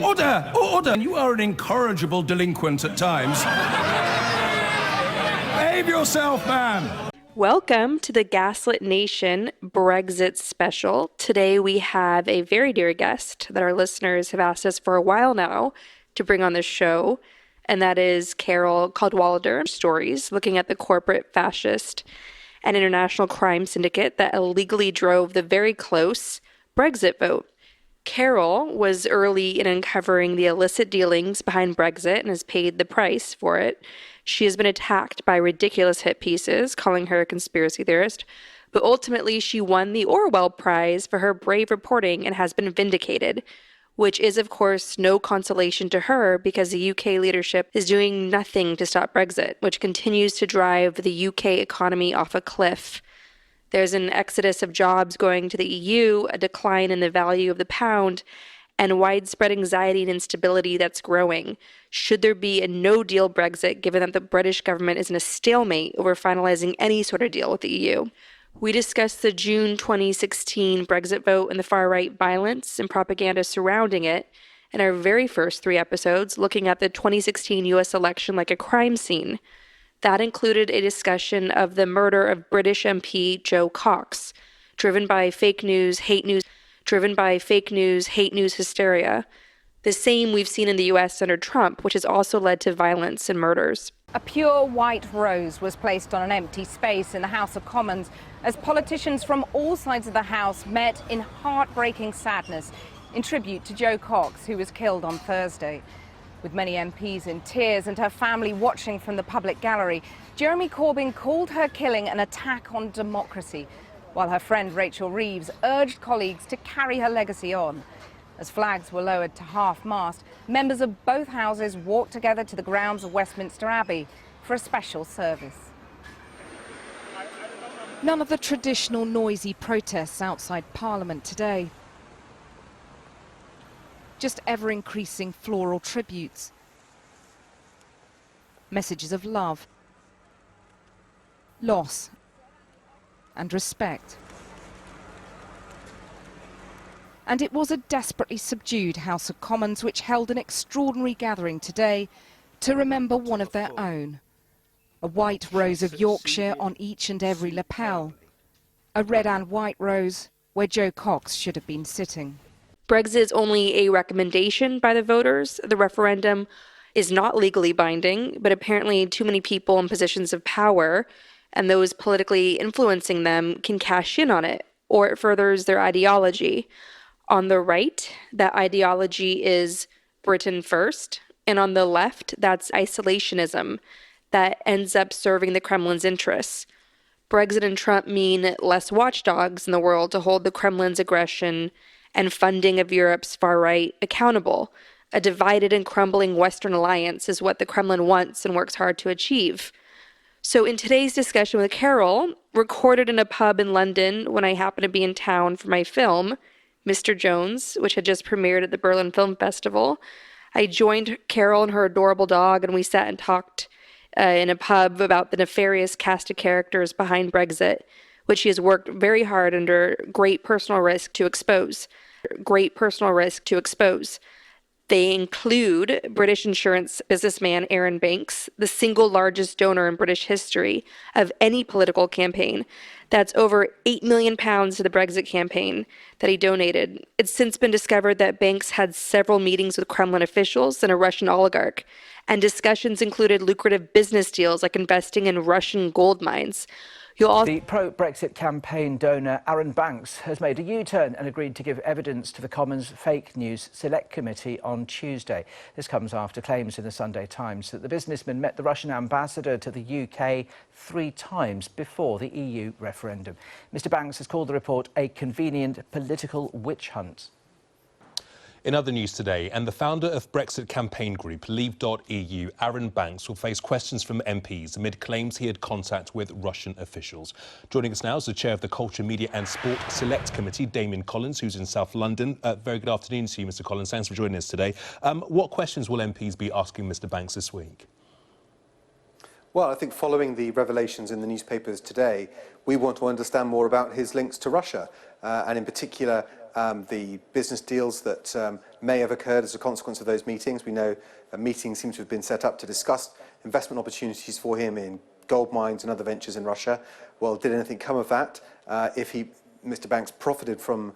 Order! Order! You are an incorrigible delinquent at times. Behave yourself, man! Welcome to the Gaslit Nation Brexit special. Today we have a very dear guest that our listeners have asked us for a while now to bring on the show, and that is Carole Cadwalladr stories, looking at the corporate fascist and international crime syndicate that illegally drove the very close Brexit vote. Carole was early in uncovering the illicit dealings behind Brexit and has paid the price for it. She has been attacked by ridiculous hit pieces, calling her a conspiracy theorist, but ultimately she won the Orwell Prize for her brave reporting and has been vindicated, which is, of course, no consolation to her because the UK leadership is doing nothing to stop Brexit, which continues to drive the UK economy off a cliff. There's an exodus of jobs going to the EU, a decline in the value of the pound, and widespread anxiety and instability that's growing. Should there be a no-deal Brexit, given that the British government is in a stalemate over finalizing any sort of deal with the EU? We discussed the June 2016 Brexit vote and the far-right violence and propaganda surrounding it in our very first 3 episodes, looking at the 2016 US election like a crime scene. That included a discussion of the murder of British MP Jo Cox, driven by fake news, hate news hysteria. The same we've seen in the US under Trump, which has also led to violence and murders. A pure white rose was placed on an empty space in the House of Commons as politicians from all sides of the House met in heartbreaking sadness in tribute to Jo Cox, who was killed on Thursday. With many MPs in tears and her family watching from the public gallery, Jeremy Corbyn called her killing an attack on democracy, while her friend Rachel Reeves urged colleagues to carry her legacy on. As flags were lowered to half-mast, members of both houses walked together to the grounds of Westminster Abbey for a special service. None of the traditional noisy protests outside Parliament today. Just ever-increasing floral tributes, messages of love, loss and respect. And it was a desperately subdued House of Commons which held an extraordinary gathering today to remember one of their own. A white rose of Yorkshire on each and every lapel. A red and white rose where Jo Cox should have been sitting. Brexit is only a recommendation by the voters. The referendum is not legally binding, but apparently too many people in positions of power and those politically influencing them can cash in on it, or it furthers their ideology. On the right, that ideology is Britain first, and on the left, that's isolationism that ends up serving the Kremlin's interests. Brexit and Trump mean less watchdogs in the world to hold the Kremlin's aggression and funding of Europe's far right accountable. A divided and crumbling Western alliance is what the Kremlin wants and works hard to achieve. So in today's discussion with Carole, recorded in a pub in London when I happened to be in town for my film, Mr. Jones, which had just premiered at the Berlin Film Festival, I joined Carole and her adorable dog, and we sat and talked in a pub about the nefarious cast of characters behind Brexit, which she has worked very hard under great personal risk to expose. They include British insurance businessman Aaron Banks, the single largest donor in British history of any political campaign. That's over £8 million to the Brexit campaign that he donated. It's since been discovered that Banks had several meetings with Kremlin officials and a Russian oligarch, and discussions included lucrative business deals like investing in Russian gold mines. The pro-Brexit campaign donor Aaron Banks has made a U-turn and agreed to give evidence to the Commons Fake News Select Committee on Tuesday. This comes after claims in the Sunday Times that the businessman met the Russian ambassador to the UK 3 times before the EU referendum. Mr Banks has called the report a convenient political witch hunt. In other news today, and the founder of Brexit campaign group Leave.eu, Aaron Banks, will face questions from MPs amid claims he had contact with Russian officials. Joining us now is the chair of the Culture, Media and Sport Select Committee, Damien Collins, who's in South London. Very good afternoon to you, Mr Collins. Thanks for joining us today. What questions will MPs be asking Mr Banks this week? Well, I think following the revelations in the newspapers today, we want to understand more about his links to Russia, and in particular, the business deals that may have occurred as a consequence of those meetings. We know a meeting seems to have been set up to discuss investment opportunities for him in gold mines and other ventures in Russia. Well, did anything come of that? If Mr. Banks profited from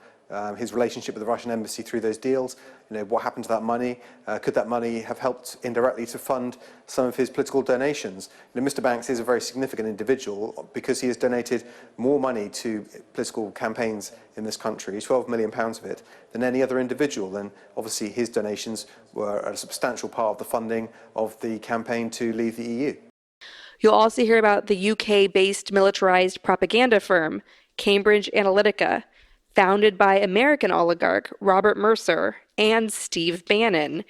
his relationship with the Russian embassy through those deals, what happened to that money? Could that money have helped indirectly to fund some of his political donations? Mr. Banks is a very significant individual because he has donated more money to political campaigns in this country, £12 million of it, than any other individual. And obviously his donations were a substantial part of the funding of the campaign to leave the EU. You'll also hear about the UK-based militarized propaganda firm, Cambridge Analytica, founded by American oligarch Robert Mercer and Steve Bannon.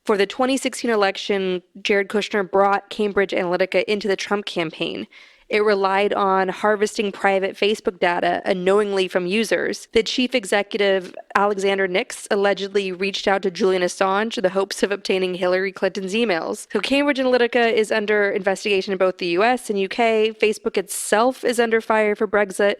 For the 2016 election, Jared Kushner brought Cambridge Analytica into the Trump campaign. It relied on harvesting private Facebook data unknowingly from users. The chief executive, Alexander Nix, allegedly reached out to Julian Assange in the hopes of obtaining Hillary Clinton's emails. So Cambridge Analytica is under investigation in both the US and UK. Facebook itself is under fire for Brexit,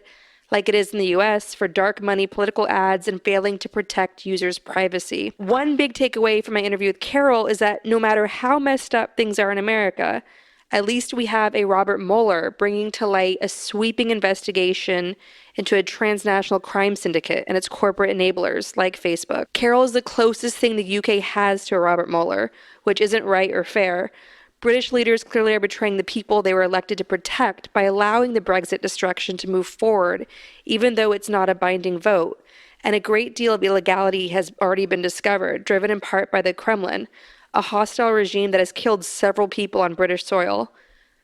like it is in the US, for dark money political ads and failing to protect users' privacy. One big takeaway from my interview with Carole is that no matter how messed up things are in America, at least we have a Robert Mueller bringing to light a sweeping investigation into a transnational crime syndicate and its corporate enablers like Facebook. Carole is the closest thing the UK has to a Robert Mueller, which isn't right or fair. British leaders clearly are betraying the people they were elected to protect by allowing the Brexit destruction to move forward, even though it's not a binding vote. And a great deal of illegality has already been discovered, driven in part by the Kremlin, a hostile regime that has killed several people on British soil.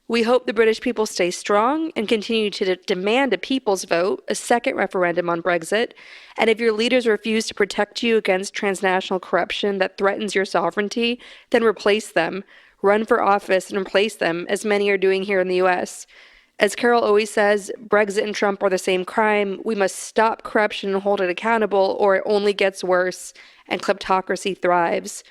We hope the British people stay strong and continue to demand a people's vote, a second referendum on Brexit. And if your leaders refuse to protect you against transnational corruption that threatens your sovereignty, then replace them. Run for office and replace them, as many are doing here in the US. As Carole always says, Brexit and Trump are the same crime. We must stop corruption and hold it accountable, or it only gets worse and kleptocracy thrives.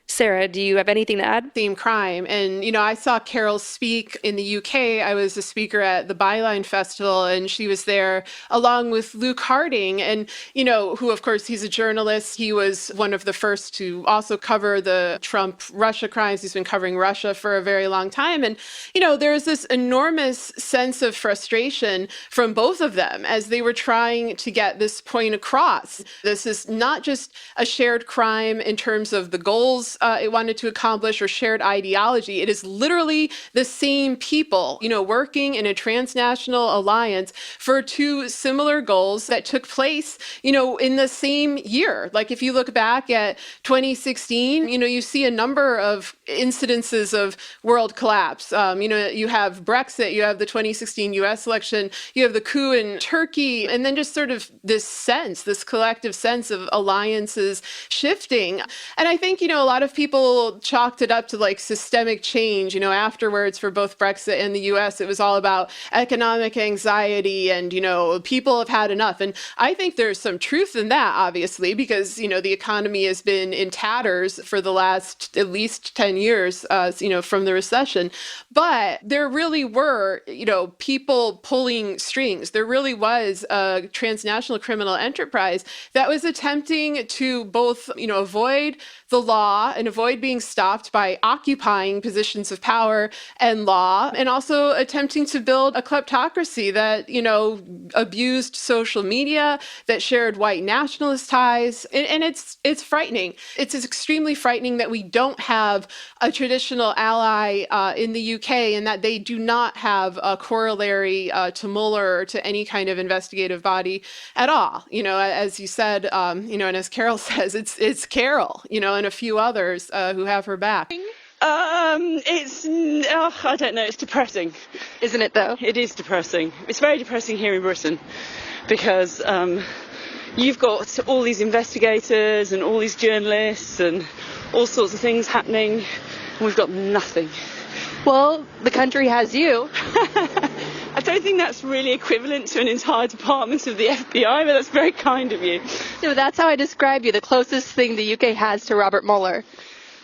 Sarah, do you have anything to add? Same crime. And, I saw Carole speak in the UK. I was a speaker at the Byline Festival, and she was there along with Luke Harding. And, who, of course, he's a journalist. He was one of the first to also cover the Trump-Russia crimes. He's been covering Russia for a very long time. And, there's this enormous sense of frustration from both of them as they were trying to get this point across. This is not just a shared crime in terms of the goals it wanted to accomplish or shared ideology. It is literally the same people, working in a transnational alliance for two similar goals that took place, in the same year. Like if you look back at 2016, you see a number of incidences of world collapse. You have Brexit, you have the 2016 US election, you have the coup in Turkey, and then just sort of this collective sense of alliances shifting. And I think, a lot of people chalked it up to like systemic change. Afterwards for both Brexit and the US, it was all about economic anxiety and, people have had enough. And I think there's some truth in that, obviously, because, the economy has been in tatters for the last at least 10 years, from the recession. But there really were, people pulling strings. There really was a transnational criminal enterprise that was attempting to both, avoid the law and avoid being stopped by occupying positions of power and law, and also attempting to build a kleptocracy that, abused social media, that shared white nationalist ties. And it's frightening. It's extremely frightening that we don't have a traditional ally in the UK and that they do not have a corollary to Mueller or to any kind of investigative body at all. As you said, and as Carole says, it's Carole, and a few others who have her back. I don't know, it's depressing. Isn't it though? It is depressing. It's very depressing here in Britain because you've got all these investigators and all these journalists and all sorts of things happening, and we've got nothing. Well, the country has you. I don't think that's really equivalent to an entire department of the FBI, but that's very kind of you. No, that's how I describe you, the closest thing the UK has to Robert Mueller.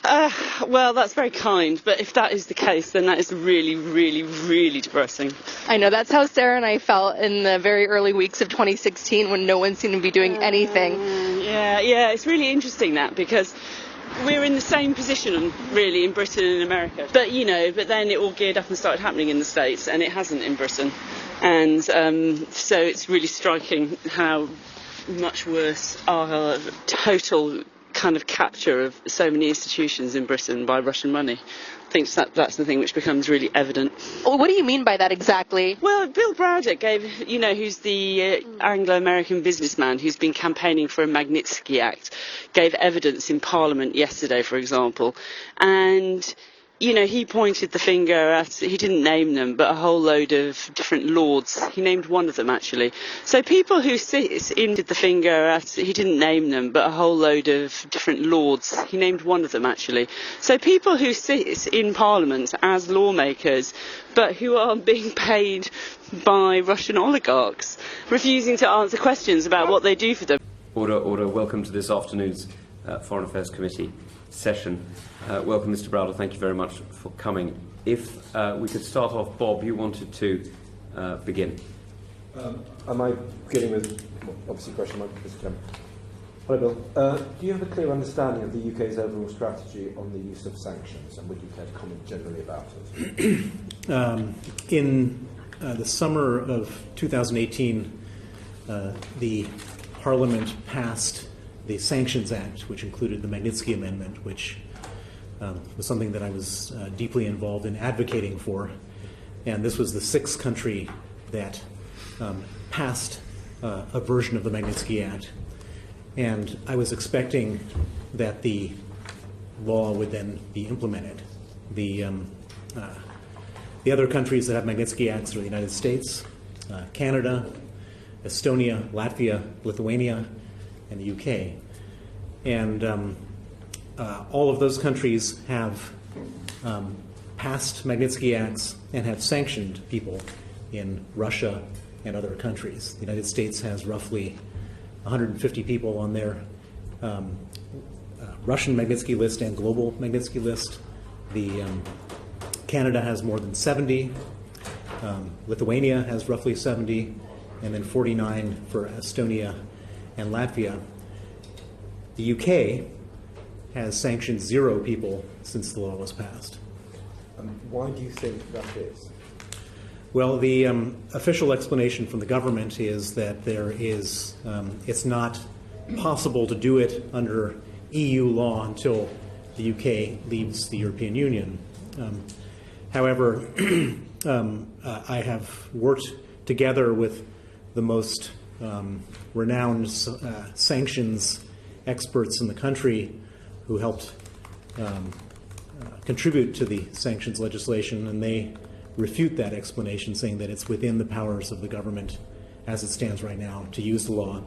Well, that's very kind, but if that is the case, then that is really, really, really depressing. I know that's how Sarah and I felt in the very early weeks of 2016 when no one seemed to be doing anything. Yeah, it's really interesting that, because we're in the same position, really, in Britain and America. But, but then it all geared up and started happening in the States, and it hasn't in Britain. And so it's really striking how much worse our total kind of capture of so many institutions in Britain by Russian money. I think that's the thing which becomes really evident. Well, what do you mean by that exactly? Well, Bill Browder who's the Anglo-American businessman who's been campaigning for a Magnitsky Act, gave evidence in Parliament yesterday, for example, and he pointed the finger at, he didn't name them, but a whole load of different lords. He named one of them, actually. So people who sit in the finger at, he didn't name them, but a whole load of different lords. He named one of them, actually. So people who sit in Parliament as lawmakers, but who are being paid by Russian oligarchs, refusing to answer questions about what they do for them. Order. Welcome to this afternoon's Foreign Affairs Committee session. Welcome, Mr. Browder. Thank you very much for coming. If we could start off, Bob, you wanted to begin. Am I beginning with, obviously, question mark, Mr. Chairman? Hello, Bill. Do you have a clear understanding of the UK's overall strategy on the use of sanctions, and would you care to comment generally about it? In the summer of 2018, the Parliament passed the Sanctions Act, which included the Magnitsky Amendment, which was something that I was deeply involved in advocating for. And this was the sixth country that passed a version of the Magnitsky Act. And I was expecting that the law would then be implemented. The other countries that have Magnitsky Acts are the United States, Canada, Estonia, Latvia, Lithuania, and the UK. And all of those countries have passed Magnitsky Acts and have sanctioned people in Russia and other countries. The United States has roughly 150 people on their Russian Magnitsky list and global Magnitsky list. Canada has more than 70. Lithuania has roughly 70, and then 49 for Estonia and Latvia. The UK has sanctioned 0 people since the law was passed. Why do you think that is? Well, the official explanation from the government is that it's not possible to do it under EU law until the UK leaves the European Union. However, I have worked together with the most renowned sanctions experts in the country who helped contribute to the sanctions legislation, and they refute that explanation, saying that it's within the powers of the government as it stands right now to use the law.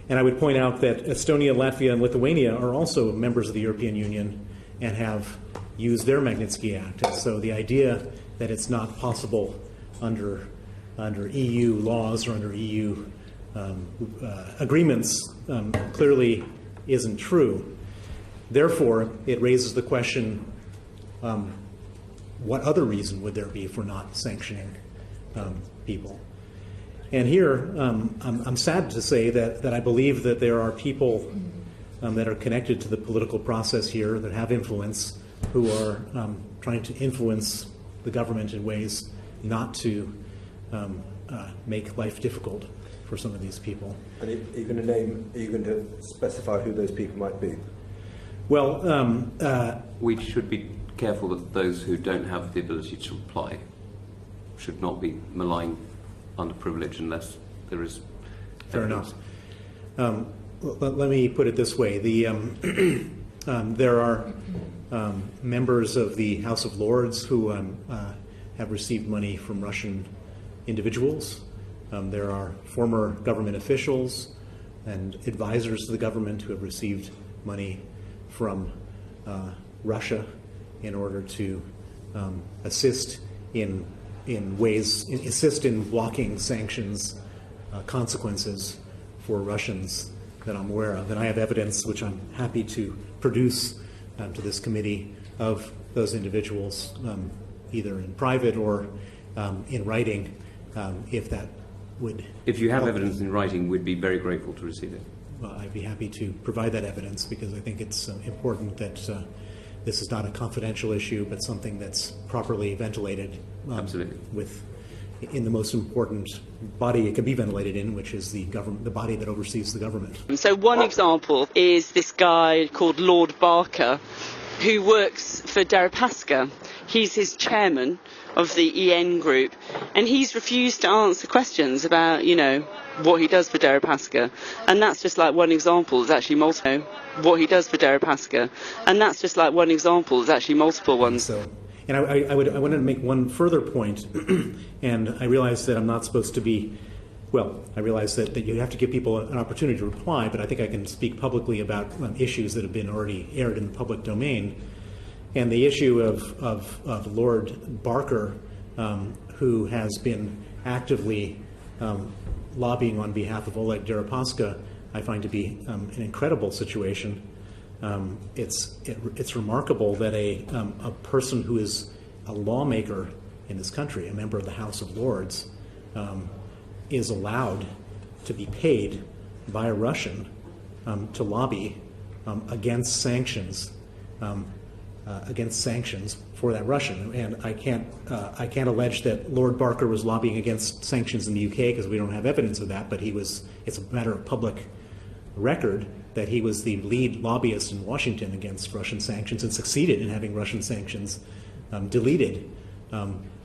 And I would point out that Estonia, Latvia, and Lithuania are also members of the European Union and have used their Magnitsky Act. And so the idea that it's not possible under EU laws or under EU agreements clearly isn't true. Therefore, it raises the question, what other reason would there be for not sanctioning people? And here, I'm sad to say that I believe that there are people that are connected to the political process here that have influence, who are trying to influence the government in ways not to make life difficult for some of these people. And are you going to specify who those people might be? Well, we should be careful that those who don't have the ability to apply should not be malign underprivileged unless there is fair enough. Let me put it this way: there are members of the House of Lords who have received money from Russian individuals. There are former government officials and advisors to the government who have received money from Russia in order to assist in blocking sanctions consequences for Russians that I'm aware of. And I have evidence which I'm happy to produce to this committee of those individuals, either in private or in writing, if that would. If you have evidence in writing, we'd be very grateful to receive it. Well, I'd be happy to provide that evidence because I think it's important that this is not a confidential issue, but something that's properly ventilated. Absolutely. In the most important body it can be ventilated in, which is the government, the body that oversees the government. So one example is this guy called Lord Barker, who works for Deripaska. He's his chairman of the EN group, and he's refused to answer questions about, what he does for Deripaska. And that's just like one example. There's actually multiple. What he does for Deripaska. And that's just like one example. There's actually multiple ones. So, and I wanted to make one further point, and I realize that I'm not supposed to be, I realize that you have to give people an opportunity to reply, but I think I can speak publicly about issues that have been already aired in the public domain. And the issue of Lord Barker, who has been actively lobbying on behalf of Oleg Deripaska, I find to be an incredible situation. It's remarkable that a person who is a lawmaker in this country, a member of the House of Lords, is allowed to be paid by a Russian to lobby against sanctions for that Russian. And I can't allege that Lord Barker was lobbying against sanctions in the UK because we don't have evidence of that, but it's a matter of public record that he was the lead lobbyist in Washington against Russian sanctions and succeeded in having Russian sanctions deleted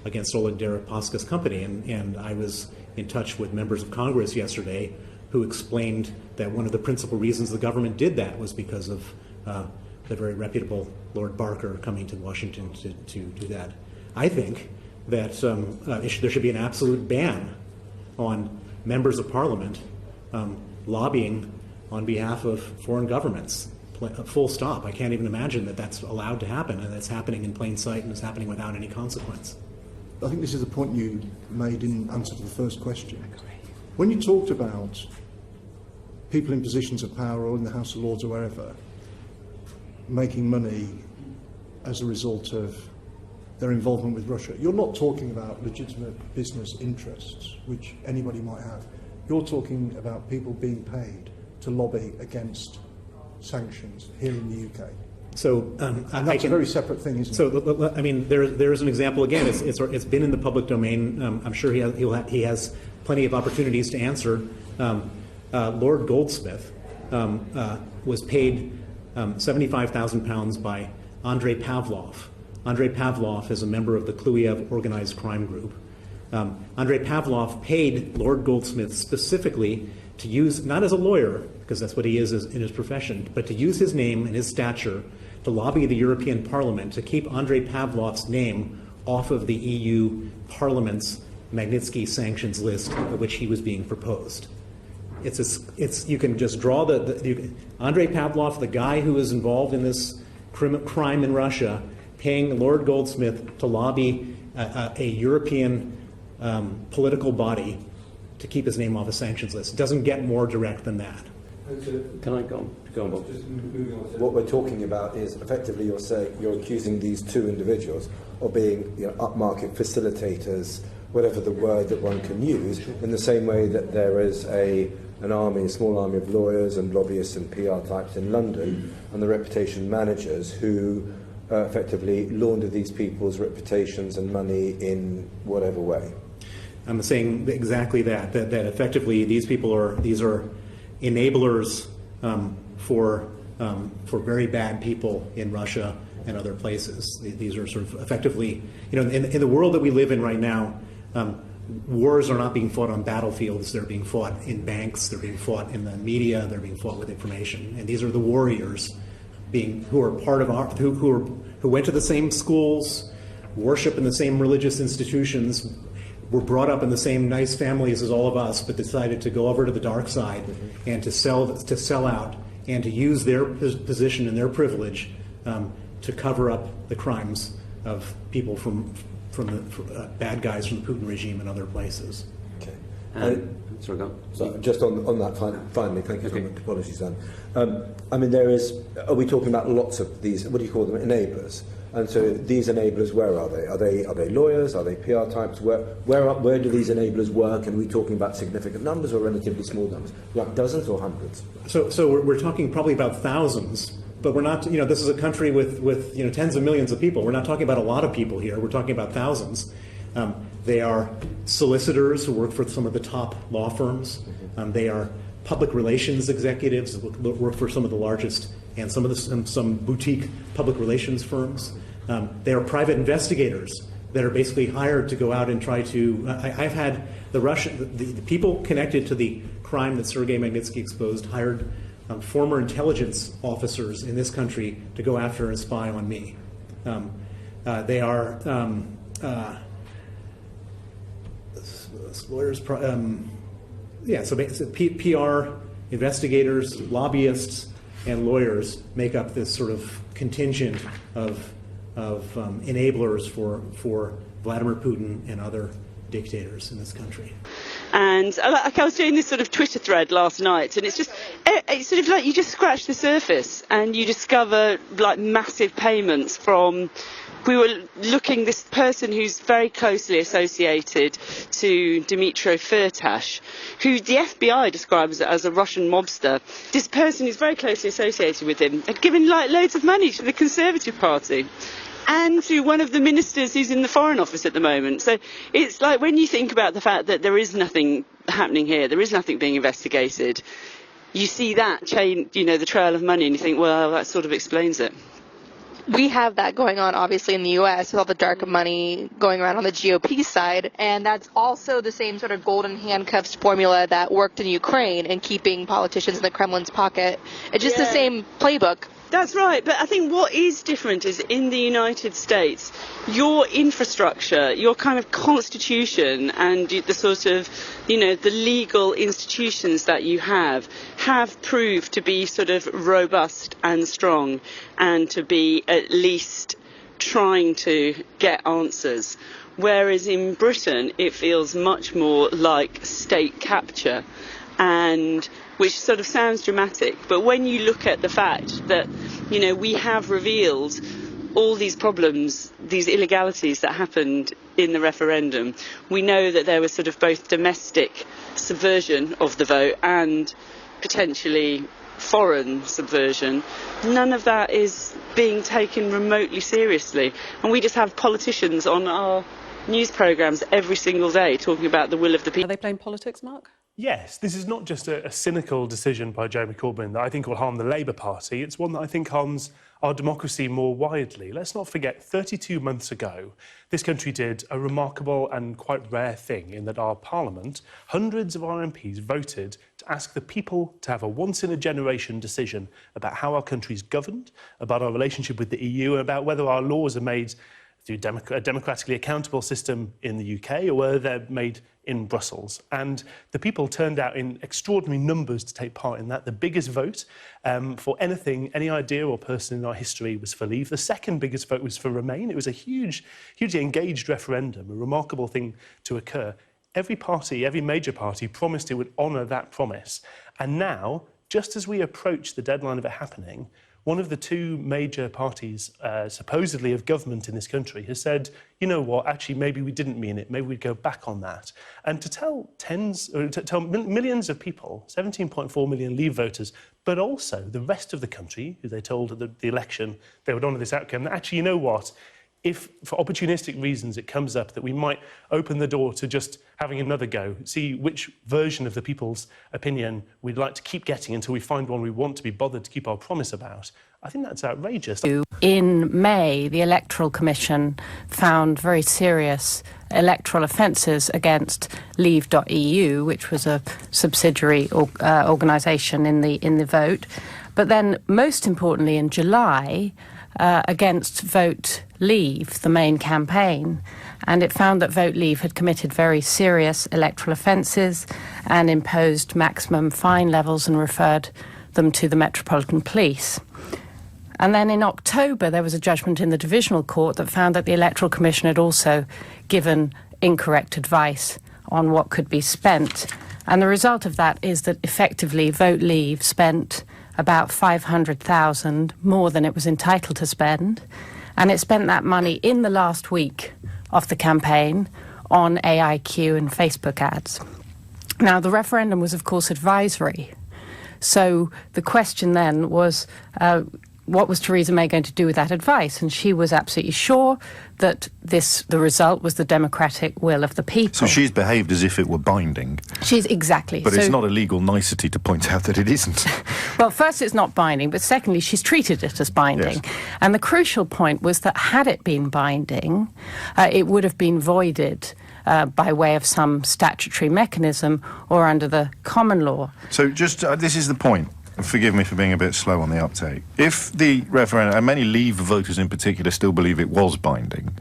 against Oleg Deripaska's company. And I was in touch with members of Congress yesterday who explained that one of the principal reasons the government did that was because of the very reputable Lord Barker coming to Washington to do that. I think that there should be an absolute ban on members of Parliament lobbying on behalf of foreign governments. Full stop. I can't even imagine that that's allowed to happen, and that's happening in plain sight and it's happening without any consequence. I think this is the point you made in answer to the first question. When you talked about people in positions of power or in the House of Lords or wherever making money as a result of their involvement with Russia, you're not talking about legitimate business interests, which anybody might have. You're talking about people being paid to lobby against sanctions here in the UK. So and that's a very separate thing, isn't it? So I mean, there's an example again. It's been in the public domain. I'm sure he has plenty of opportunities to answer. Lord Goldsmith was paid £75,000 by Andrei Pavlov. Andrei Pavlov is a member of the Kluyev organized crime group. Andrei Pavlov paid Lord Goldsmith specifically to use, not as a lawyer, because that's what he is in his profession, but to use his name and his stature to lobby the European Parliament to keep Andrei Pavlov's name off of the EU Parliament's Magnitsky sanctions list of which he was being proposed. You can just draw Andrei Pavlov, the guy who was involved in this crime in Russia, paying Lord Goldsmith to lobby a European political body to keep his name off a sanctions list. It doesn't get more direct than that. Can I go on? Go on, Bob. What we're talking about is effectively you're accusing these two individuals of being upmarket facilitators, whatever the word that one can use, in the same way that there is a small army of lawyers and lobbyists and PR types in London, and the reputation managers who effectively launder these people's reputations and money in whatever way. I'm saying exactly that effectively these are enablers for very bad people in Russia and other places. These are sort of effectively, in the world that we live in right now, wars are not being fought on battlefields. They're being fought in banks. They're being fought in the media. They're being fought with information. And these are the warriors who are part of who went to the same schools, worship in the same religious institutions, were brought up in the same nice families as all of us, but decided to go over to the dark side and to sell out and to use their position and their privilege to cover up the crimes of people from the bad guys from the Putin regime and other places. Okay. Sorry, go on. So just on that, finally, thank you for the apologies, Dan. I mean, are we talking about lots of these, what do you call them, enablers? And so these enablers, where are they? Are they lawyers? Are they PR types? Where do these enablers work? And are we talking about significant numbers or relatively small numbers? Like dozens or hundreds? So we're talking probably about thousands, but we're not, this is a country with tens of millions of people. We're not talking about a lot of people here. We're talking about thousands. They are solicitors who work for some of the top law firms. They are public relations executives who work for some of the largest and some boutique public relations firms. They are private investigators that are basically hired to go out and try to. I've had the people connected to the crime that Sergei Magnitsky exposed hired former intelligence officers in this country to go after and spy on me. They are lawyers. So basically PR investigators, lobbyists, and lawyers make up this sort of contingent of enablers for Vladimir Putin and other dictators in this country. And I was doing this sort of Twitter thread last night, and it's sort of like you just scratch the surface and you discover like massive payments from. We were looking, this person who's very closely associated to Dmitry Firtash, who the FBI describes as a Russian mobster. This person who's very closely associated with him had given like loads of money to the Conservative Party and to one of the ministers who's in the Foreign Office at the moment. So it's like when you think about the fact that there is nothing happening here, there is nothing being investigated, you see that chain, the trail of money, and you think, well, that sort of explains it. We have that going on, obviously, in the U.S. with all the dark money going around on the GOP side. And that's also the same sort of golden handcuffs formula that worked in Ukraine and keeping politicians in the Kremlin's pocket. It's just the same playbook. That's right. But I think what is different is in the United States, your infrastructure, your kind of constitution and the sort of, the legal institutions that you have proved to be sort of robust and strong and to be at least trying to get answers. Whereas in Britain, it feels much more like state capture, and which sort of sounds dramatic. But when you look at the fact that, we have revealed all these problems, these illegalities that happened in the referendum, we know that there was sort of both domestic subversion of the vote and potentially foreign subversion. None of that is being taken remotely seriously. And we just have politicians on our news programmes every single day talking about the will of the people. Are they playing politics, Mark? Yes, this is not just a cynical decision by Jeremy Corbyn that I think will harm the Labour Party. It's one that I think harms our democracy more widely. Let's not forget, 32 months ago, this country did a remarkable and quite rare thing in that our Parliament, hundreds of our MPs voted to ask the people to have a once-in-a-generation decision about how our country's governed, about our relationship with the EU, and about whether our laws are made through a democratically accountable system in the UK or whether they're made in Brussels. And the people turned out in extraordinary numbers to take part in that. The biggest vote for anything, any idea or person in our history was for Leave. The second biggest vote was for Remain. It was a hugely engaged referendum, a remarkable thing to occur. Every party, every major party promised it would honour that promise. And now, just as we approach the deadline of it happening, one of the two major parties, supposedly of government in this country, has said, you know what, actually, maybe we didn't mean it. Maybe we'd go back on that. And to tell millions of people, 17.4 million Leave voters, but also the rest of the country, who they told at the election they would honour this outcome, that actually, you know what, if for opportunistic reasons it comes up that we might open the door to just having another go, see which version of the people's opinion we'd like to keep getting until we find one we want to be bothered to keep our promise about, I think that's outrageous. In May, the Electoral Commission found very serious electoral offences against Leave.eu, which was a subsidiary organisation in the vote. But then, most importantly, in July, against Vote Leave, the main campaign, and it found that Vote Leave had committed very serious electoral offences and imposed maximum fine levels and referred them to the Metropolitan Police. And then in October, there was a judgment in the Divisional Court that found that the Electoral Commission had also given incorrect advice on what could be spent And the result of that is that effectively Vote Leave spent about 500,000 more than it was entitled to spend. And it spent that money in the last week of the campaign on AIQ and Facebook ads. Now, the referendum was, of course, advisory. So the question then was, what was Theresa May going to do with that advice? And she was absolutely sure that the result was the democratic will of the people. So she's behaved as if it were binding. She's exactly. But it's not a legal nicety to point out that it isn't. Well, first, it's not binding, but secondly, she's treated it as binding. Yes. And the crucial point was that had it been binding, it would have been voided by way of some statutory mechanism or under the common law. So just, this is the point. Forgive me for being a bit slow on the uptake. If the referendum, and many Leave voters in particular still believe it was binding,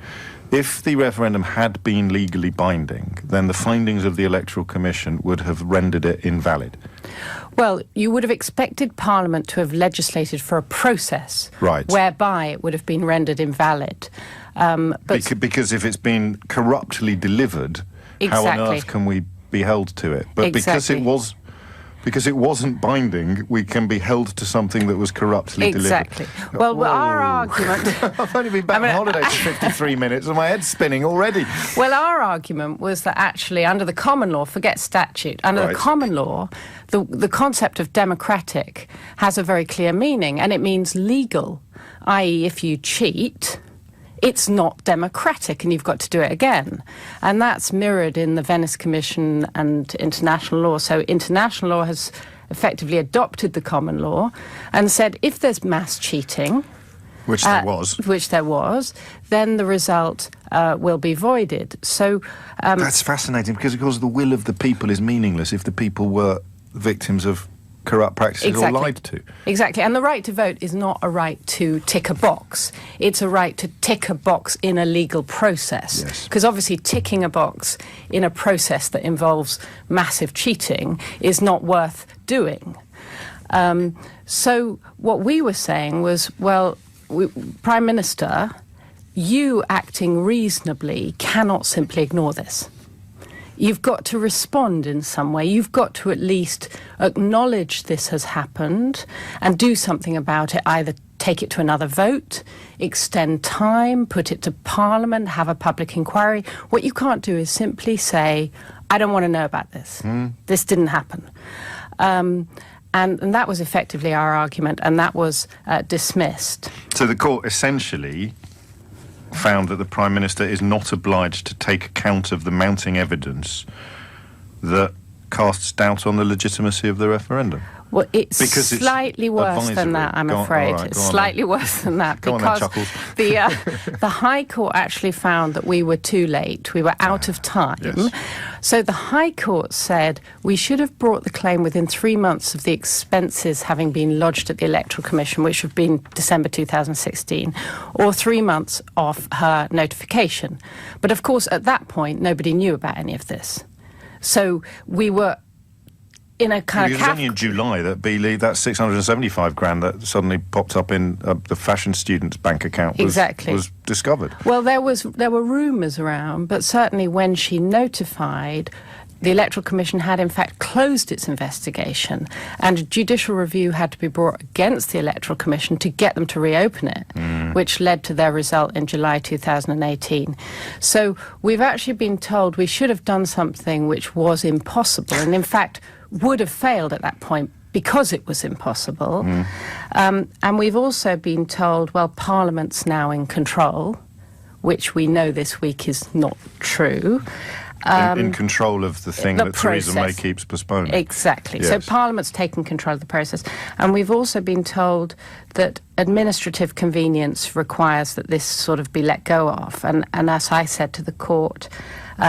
if the referendum had been legally binding, then the findings of the Electoral Commission would have rendered it invalid. Well, you would have expected Parliament to have legislated for a process whereby it would have been rendered invalid. Because if it's been corruptly delivered, how on earth can we be held to it? But because it wasn't binding, we can be held to something that was corruptly delivered. Exactly. Well, our argument... I've only been back on holiday for 53 minutes and my head's spinning already. Well, our argument was that actually under the common law, forget statute, under the common law, the concept of democratic has a very clear meaning, and it means legal, i.e. if you cheat, it's not democratic and you've got to do it again. And that's mirrored in the Venice Commission and international law. So international law has effectively adopted the common law and said if there's mass cheating, which there was, then the result will be voided. So that's fascinating because, of course, the will of the people is meaningless if the people were victims of corrupt practices or lied to. Exactly. And the right to vote is not a right to tick a box. It's a right to tick a box in a legal process. Because obviously ticking a box in a process that involves massive cheating is not worth doing. So what we were saying was, well, Prime Minister, you acting reasonably cannot simply ignore this. You've got to respond in some way. You've got to at least acknowledge this has happened and do something about it, either take it to another vote, extend time, put it to Parliament, have a public inquiry. What you can't do is simply say, I don't want to know about this. This didn't happen. And that was effectively our argument, and that was dismissed. So the court essentially found that the Prime Minister is not obliged to take account of the mounting evidence that casts doubt on the legitimacy of the referendum. Well, it's slightly worse than that, I'm afraid. It's slightly worse than that because the High Court actually found that we were too late. We were out of time. Yes. So the High Court said we should have brought the claim within 3 months of the expenses having been lodged at the Electoral Commission, which have been December 2016, or 3 months off her notification. But of course, at that point, nobody knew about any of this. So we were in a kind of... It was only in July that that 675 grand that suddenly popped up in the fashion student's bank account was discovered. Well, there were rumours around, but certainly when she notified, the Electoral Commission had in fact closed its investigation, and a judicial review had to be brought against the Electoral Commission to get them to reopen it, which led to their result in July 2018. So we've actually been told we should have done something which was impossible, and in fact would have failed at that point because it was impossible. And we've also been told, well, Parliament's now in control, which we know this week is not true. In control of the thing that Theresa May keeps postponing. Exactly. Yes. So Parliament's taken control of the process. And we've also been told that administrative convenience requires that this sort of be let go of. And as I said to the court,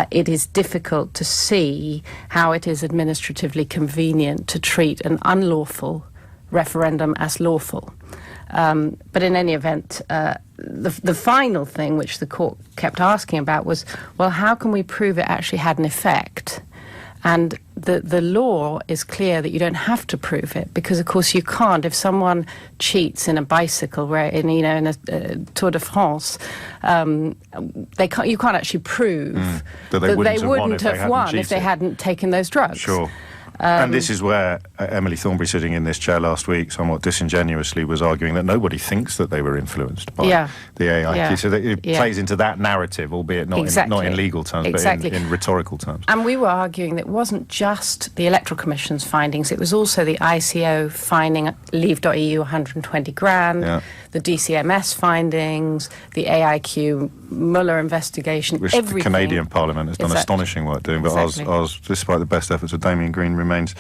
it is difficult to see how it is administratively convenient to treat an unlawful referendum as lawful. But in any event, the final thing which the court kept asking about was, well, how can we prove it actually had an effect? And the law is clear that you don't have to prove it, because of course you can't. If someone cheats in a bicycle in a Tour de France, you can't actually prove that they wouldn't have won if they hadn't taken those drugs. Sure. And this is where Emily Thornberry, sitting in this chair last week, somewhat disingenuously was arguing that nobody thinks that they were influenced by the AI. Yeah. So that it plays into that narrative, albeit not in legal terms, but in rhetorical terms. And we were arguing that it wasn't just the Electoral Commission's findings, it was also the ICO finding Leave.eu 120 grand, the DCMS findings, the AIQ Mueller investigation, which everything. The Canadian Parliament has done astonishing work doing, but ours, despite the best efforts of Damien Green, remains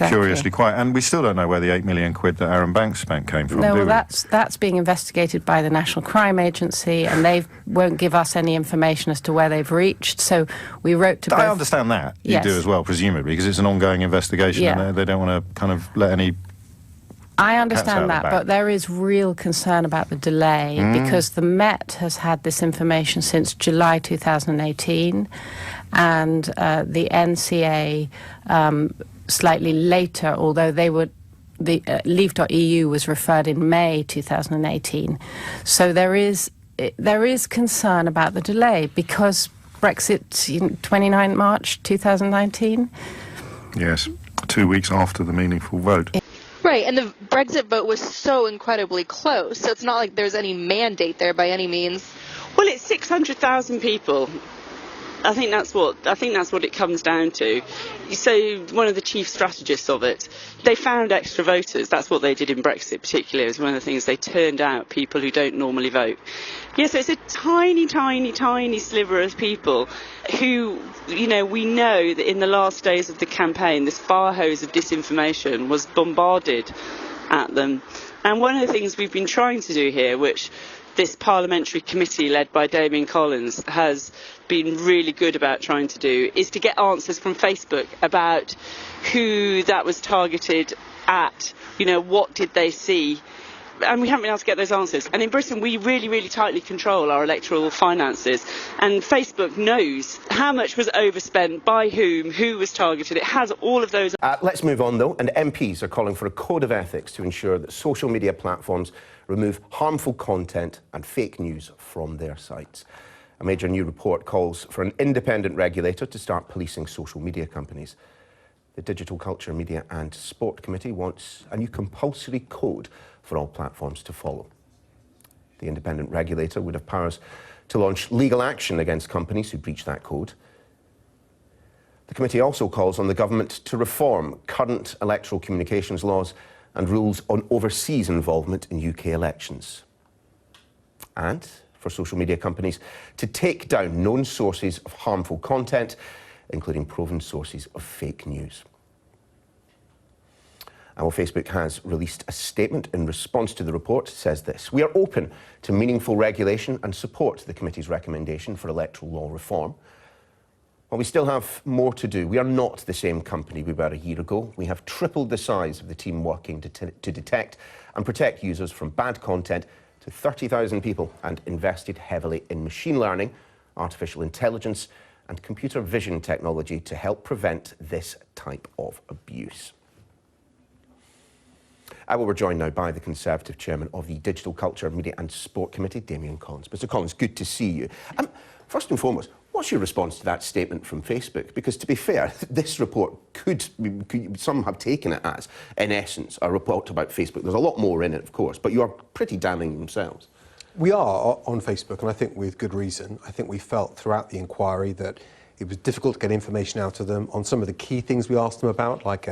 curiously quiet. And we still don't know where the £8 million that Aaron Banks spent came from. No, well, that's being investigated by the National Crime Agency, and they won't give us any information as to where they've reached. So we wrote to I understand that. You do as well, presumably, because it's an ongoing investigation, and they don't want to kind of let any... I understand that, but there is real concern about the delay because the Met has had this information since July 2018, and the NCA slightly later, although the Leave.eu was referred in May 2018. So there is concern about the delay because Brexit, 29 March 2019. Yes, 2 weeks after the meaningful vote. Right, and the Brexit vote was so incredibly close, so it's not like there's any mandate there by any means. Well, it's 600,000 people. I think that's what it comes down to. So one of the chief strategists of it, they found extra voters. That's what they did in Brexit particularly. It was one of the things, they turned out people who don't normally vote. Yeah, so it's a tiny, tiny, tiny sliver of people who, we know that in the last days of the campaign, this fire hose of disinformation was bombarded at them. And one of the things we've been trying to do here, which this parliamentary committee led by Damien Collins has been really good about trying to do, is to get answers from Facebook about who that was targeted at, what did they see. And we haven't been able to get those answers. And in Britain, we really, really tightly control our electoral finances. And Facebook knows how much was overspent, by whom, who was targeted. It has all of those. Let's move on, though. And MPs are calling for a code of ethics to ensure that social media platforms remove harmful content and fake news from their sites. A major new report calls for an independent regulator to start policing social media companies. The Digital Culture, Media and Sport Committee wants a new compulsory code for all platforms to follow. The independent regulator would have powers to launch legal action against companies who breach that code. The committee also calls on the government to reform current electoral communications laws and rules on overseas involvement in UK elections. And for social media companies to take down known sources of harmful content, including proven sources of fake news. And well, Facebook has released a statement in response to the report. It says this: "We are open to meaningful regulation and support the committee's recommendation for electoral law reform. While we still have more to do, we are not the same company we were a year ago. We have tripled the size of the team working to detect and protect users from bad content to 30,000 people, and invested heavily in machine learning, artificial intelligence and computer vision technology to help prevent this type of abuse." We're joined now by the Conservative Chairman of the Digital Culture, Media and Sport Committee, Damien Collins. Mr Collins, good to see you. First and foremost, what's your response to that statement from Facebook? Because to be fair, this report some have taken it as, in essence, a report about Facebook. There's a lot more in it, of course, but you are pretty damning themselves. We are on Facebook, and I think with good reason. I think we felt throughout the inquiry that it was difficult to get information out of them on some of the key things we asked them about, like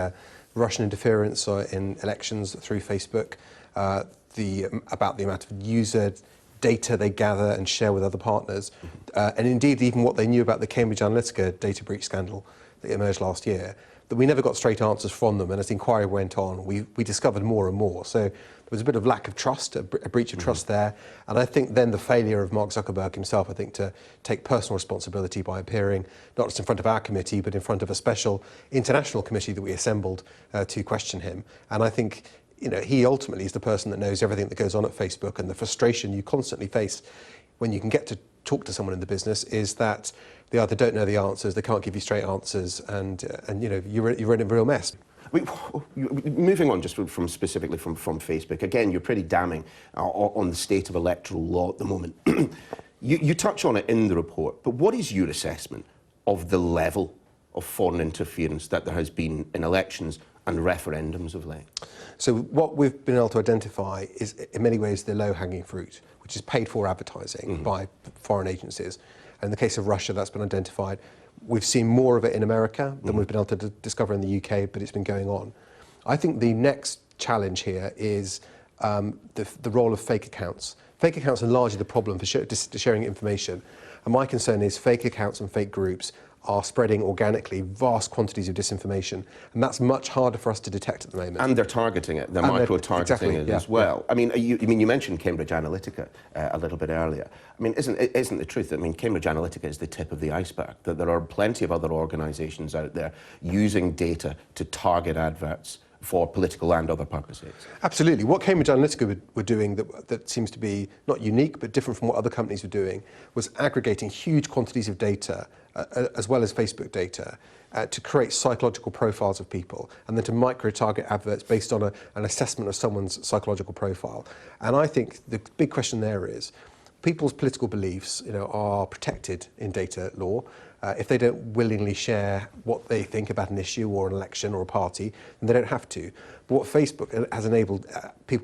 Russian interference in elections through Facebook, about the amount of user data they gather and share with other partners, and indeed even what they knew about the Cambridge Analytica data breach scandal that emerged last year, that we never got straight answers from them. And as the inquiry went on, we discovered more and more. So there was a bit of lack of trust, a breach of trust there. And I think then the failure of Mark Zuckerberg himself, I think, to take personal responsibility by appearing not just in front of our committee, but in front of a special international committee that we assembled to question him. And I think he ultimately is the person that knows everything that goes on at Facebook, and the frustration you constantly face when you can get to talk to someone in the business is that they either don't know the answers, they can't give you straight answers, and you know, you're in a real mess. Moving on just from specifically from Facebook, again, you're pretty damning on the state of electoral law at the moment. You touch on it in the report, but what is your assessment of the level of foreign interference that there has been in elections and referendums of late? So what we've been able to identify is, in many ways, the low-hanging fruit, which is paid-for advertising by foreign agencies. And in the case of Russia, that's been identified. We've seen more of it in America than we've been able to discover in the UK, but it's been going on. I think the next challenge here is the role of fake accounts. Fake accounts are largely the problem for sharing information. And my concern is fake accounts and fake groups are spreading organically vast quantities of disinformation, and that's much harder for us to detect at the moment. And they're targeting it, they're micro-targeting it as well. I mean, you mentioned Cambridge Analytica a little bit earlier. I mean, isn't the truth that, I mean, Cambridge Analytica is the tip of the iceberg, that there are plenty of other organisations out there using data to target adverts for political and other purposes? Absolutely. What Cambridge Analytica were doing that seems to be not unique but different from what other companies were doing was aggregating huge quantities of data as well as Facebook data to create psychological profiles of people and then to micro-target adverts based on an assessment of someone's psychological profile. And I think the big question there is people's political beliefs, you know, are protected in data law. If they don't willingly share what they think about an issue or an election or a party, then they don't have to. But what Facebook has enabled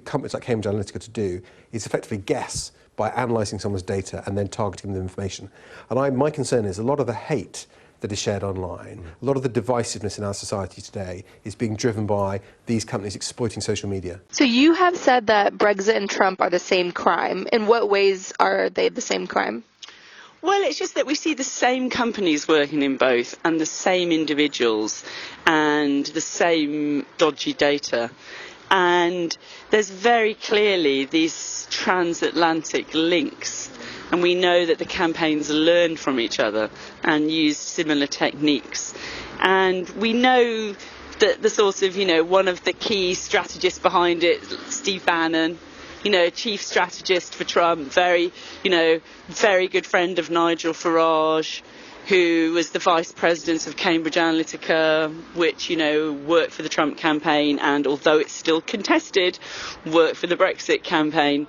companies like Cambridge Analytica to do is effectively guess by analysing someone's data and then targeting the information. And my concern is a lot of the hate that is shared online, a lot of the divisiveness in our society today is being driven by these companies exploiting social media. So you have said that Brexit and Trump are the same crime. In what ways are they the same crime? Well, it's just that we see the same companies working in both and the same individuals and the same dodgy data. And there's very clearly these transatlantic links. And we know that the campaigns learned from each other and used similar techniques. And we know that the sort of, you know, one of the key strategists behind it, Steve Bannon, you know, chief strategist for Trump, very good friend of Nigel Farage, who was the vice president of Cambridge Analytica, which, you know, worked for the Trump campaign and, although it's still contested, worked for the Brexit campaign.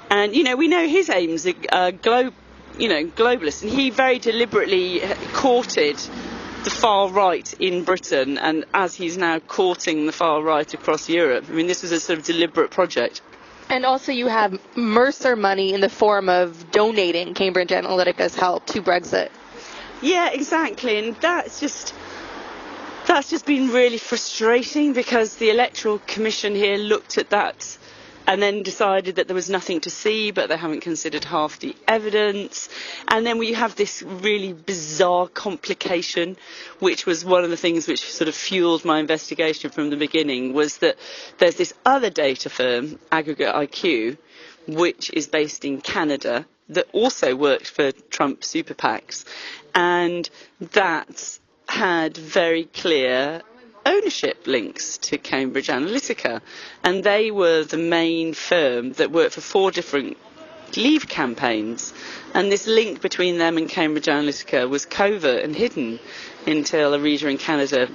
And, you know, we know his aims are globalist, and he very deliberately courted the far right in Britain, and as he's now courting the far right across Europe. I mean, this was a sort of deliberate project. And also you have Mercer money in the form of donating Cambridge Analytica's help to Brexit. Yeah, exactly. And that's just been really frustrating because the Electoral Commission here looked at that and then decided that there was nothing to see, but they haven't considered half the evidence. And then we have this really bizarre complication, which was one of the things which sort of fueled my investigation from the beginning, was that there's this other data firm, Aggregate IQ, which is based in Canada, that also worked for Trump super PACs. And that had very clear ownership links to Cambridge Analytica, and they were the main firm that worked for 4 different Leave campaigns, and this link between them and Cambridge Analytica was covert and hidden until a reader in Canada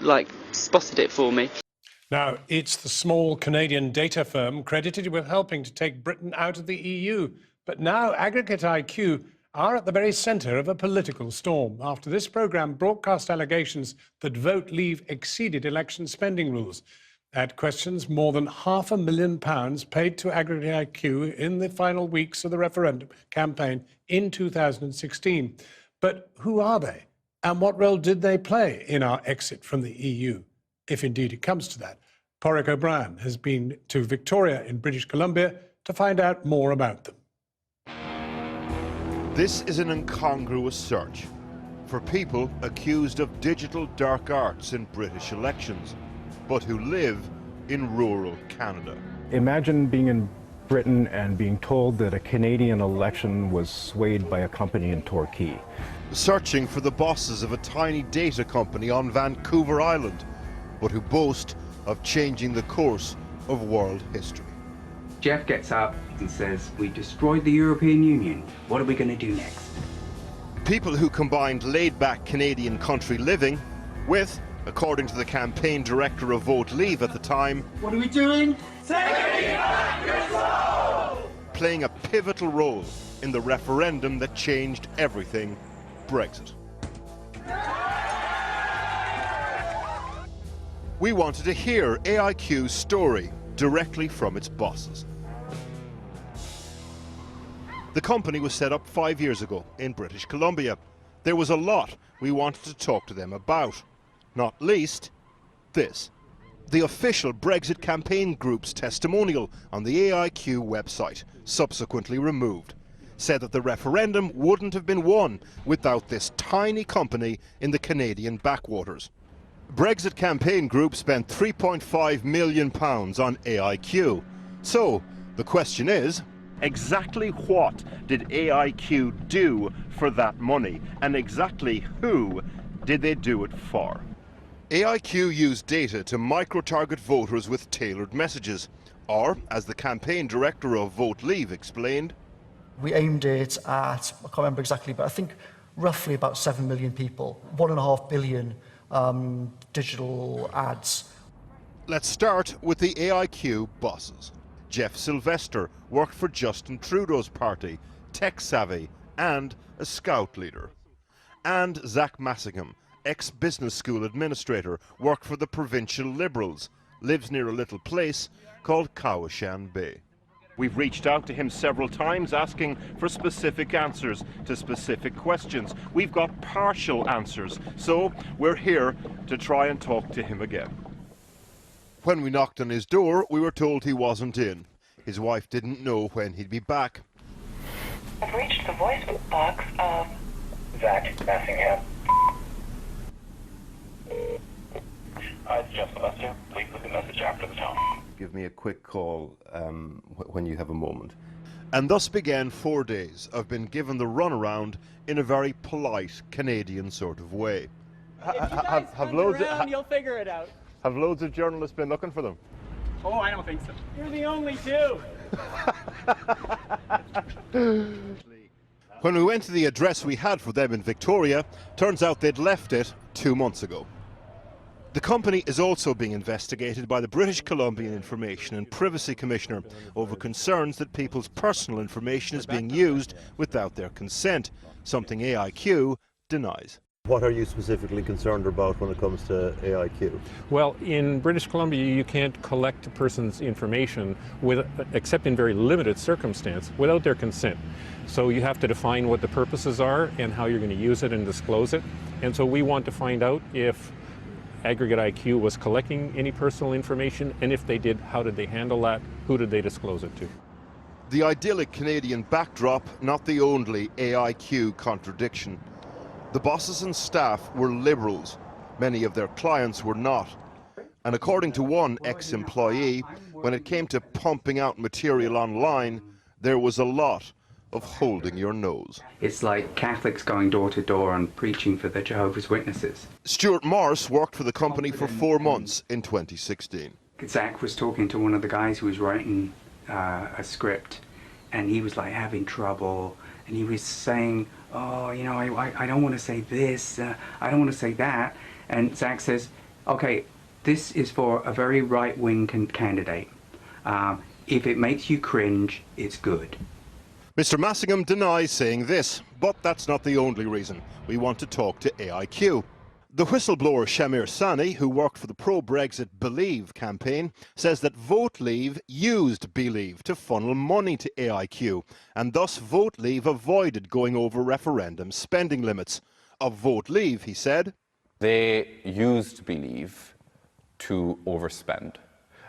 spotted it for me. Now, it's the small Canadian data firm credited with helping to take Britain out of the EU, but now Aggregate IQ are at the very centre of a political storm after this programme broadcast allegations that Vote Leave exceeded election spending rules. That questions more than £500,000 paid to Aggregate IQ in the final weeks of the referendum campaign in 2016. But who are they? And what role did they play in our exit from the EU, if indeed it comes to that? Porrick O'Brien has been to Victoria in British Columbia to find out more about them. This is an incongruous search for people accused of digital dark arts in British elections, but who live in rural Canada. Imagine being in Britain and being told that a Canadian election was swayed by a company in Torquay. Searching for the bosses of a tiny data company on Vancouver Island, but who boast of changing the course of world history. Jeff gets up and says, "We destroyed the European Union. What are we going to do next?" People who combined laid-back Canadian country living with, according to the campaign director of Vote Leave at the time, what are we doing? playing a pivotal role in the referendum that changed everything, Brexit. We wanted to hear AIQ's story directly from its bosses. The company was set up 5 years ago in British Columbia. There was a lot we wanted to talk to them about, not least this. The official Brexit campaign group's testimonial on the AIQ website, subsequently removed, said that the referendum wouldn't have been won without this tiny company in the Canadian backwaters. Brexit campaign group spent £3.5 million on AIQ. So, the question is, exactly what did AIQ do for that money, and exactly who did they do it for? AIQ used data to micro-target voters with tailored messages, or, as the campaign director of Vote Leave explained, We aimed it at, I can't remember exactly, but I think roughly about 7 million people, 1.5 billion digital ads. Let's start with the AIQ bosses. Jeff Sylvester worked for Justin Trudeau's party, tech-savvy and a scout leader. And Zach Massingham, ex-business school administrator, worked for the provincial Liberals, lives near a little place called Cowichan Bay. We've reached out to him several times asking for specific answers to specific questions. We've got partial answers, so we're here to try and talk to him again. When we knocked on his door, we were told he wasn't in. His wife didn't know when he'd be back. I've reached the voice box of Zach Massingham. It's Jeff Sylvester. Please leave a message after the tone. Give me a quick call when you have a moment. And thus began 4 days of being given the runaround in a very polite Canadian sort of way. You'll figure it out. Have loads of journalists been looking for them? Oh, I don't think so. You're the only two. When we went to the address we had for them in Victoria, turns out they'd left it 2 months ago. The company is also being investigated by the British Columbian Information and Privacy Commissioner over concerns that people's personal information is being used without their consent, something AIQ denies. What are you specifically concerned about when it comes to AIQ? Well, in British Columbia, you can't collect a person's information except in very limited circumstance without their consent. So you have to define what the purposes are and how you're going to use it and disclose it. And so we want to find out if Aggregate IQ was collecting any personal information, and if they did, how did they handle that? Who did they disclose it to? The idyllic Canadian backdrop, not the only AIQ contradiction. The bosses and staff were Liberals. Many of their clients were not. And according to one ex-employee, when it came to pumping out material online, there was a lot of holding your nose. It's like Catholics going door to door and preaching for the Jehovah's Witnesses. Stuart Morris worked for the company for 4 months in 2016. Zach was talking to one of the guys who was writing a script, and he was like having trouble, and he was saying, oh, you know, I don't want to say this, I don't want to say that. And Zach says, okay, this is for a very right-wing candidate. If it makes you cringe, it's good. Mr. Massingham denies saying this, but that's not the only reason we want to talk to AIQ. The whistleblower Shamir Sani, who worked for the pro-Brexit Believe campaign, says that Vote Leave used Believe to funnel money to AIQ, and thus Vote Leave avoided going over referendum spending limits. Of Vote Leave, he said, they used Believe to overspend,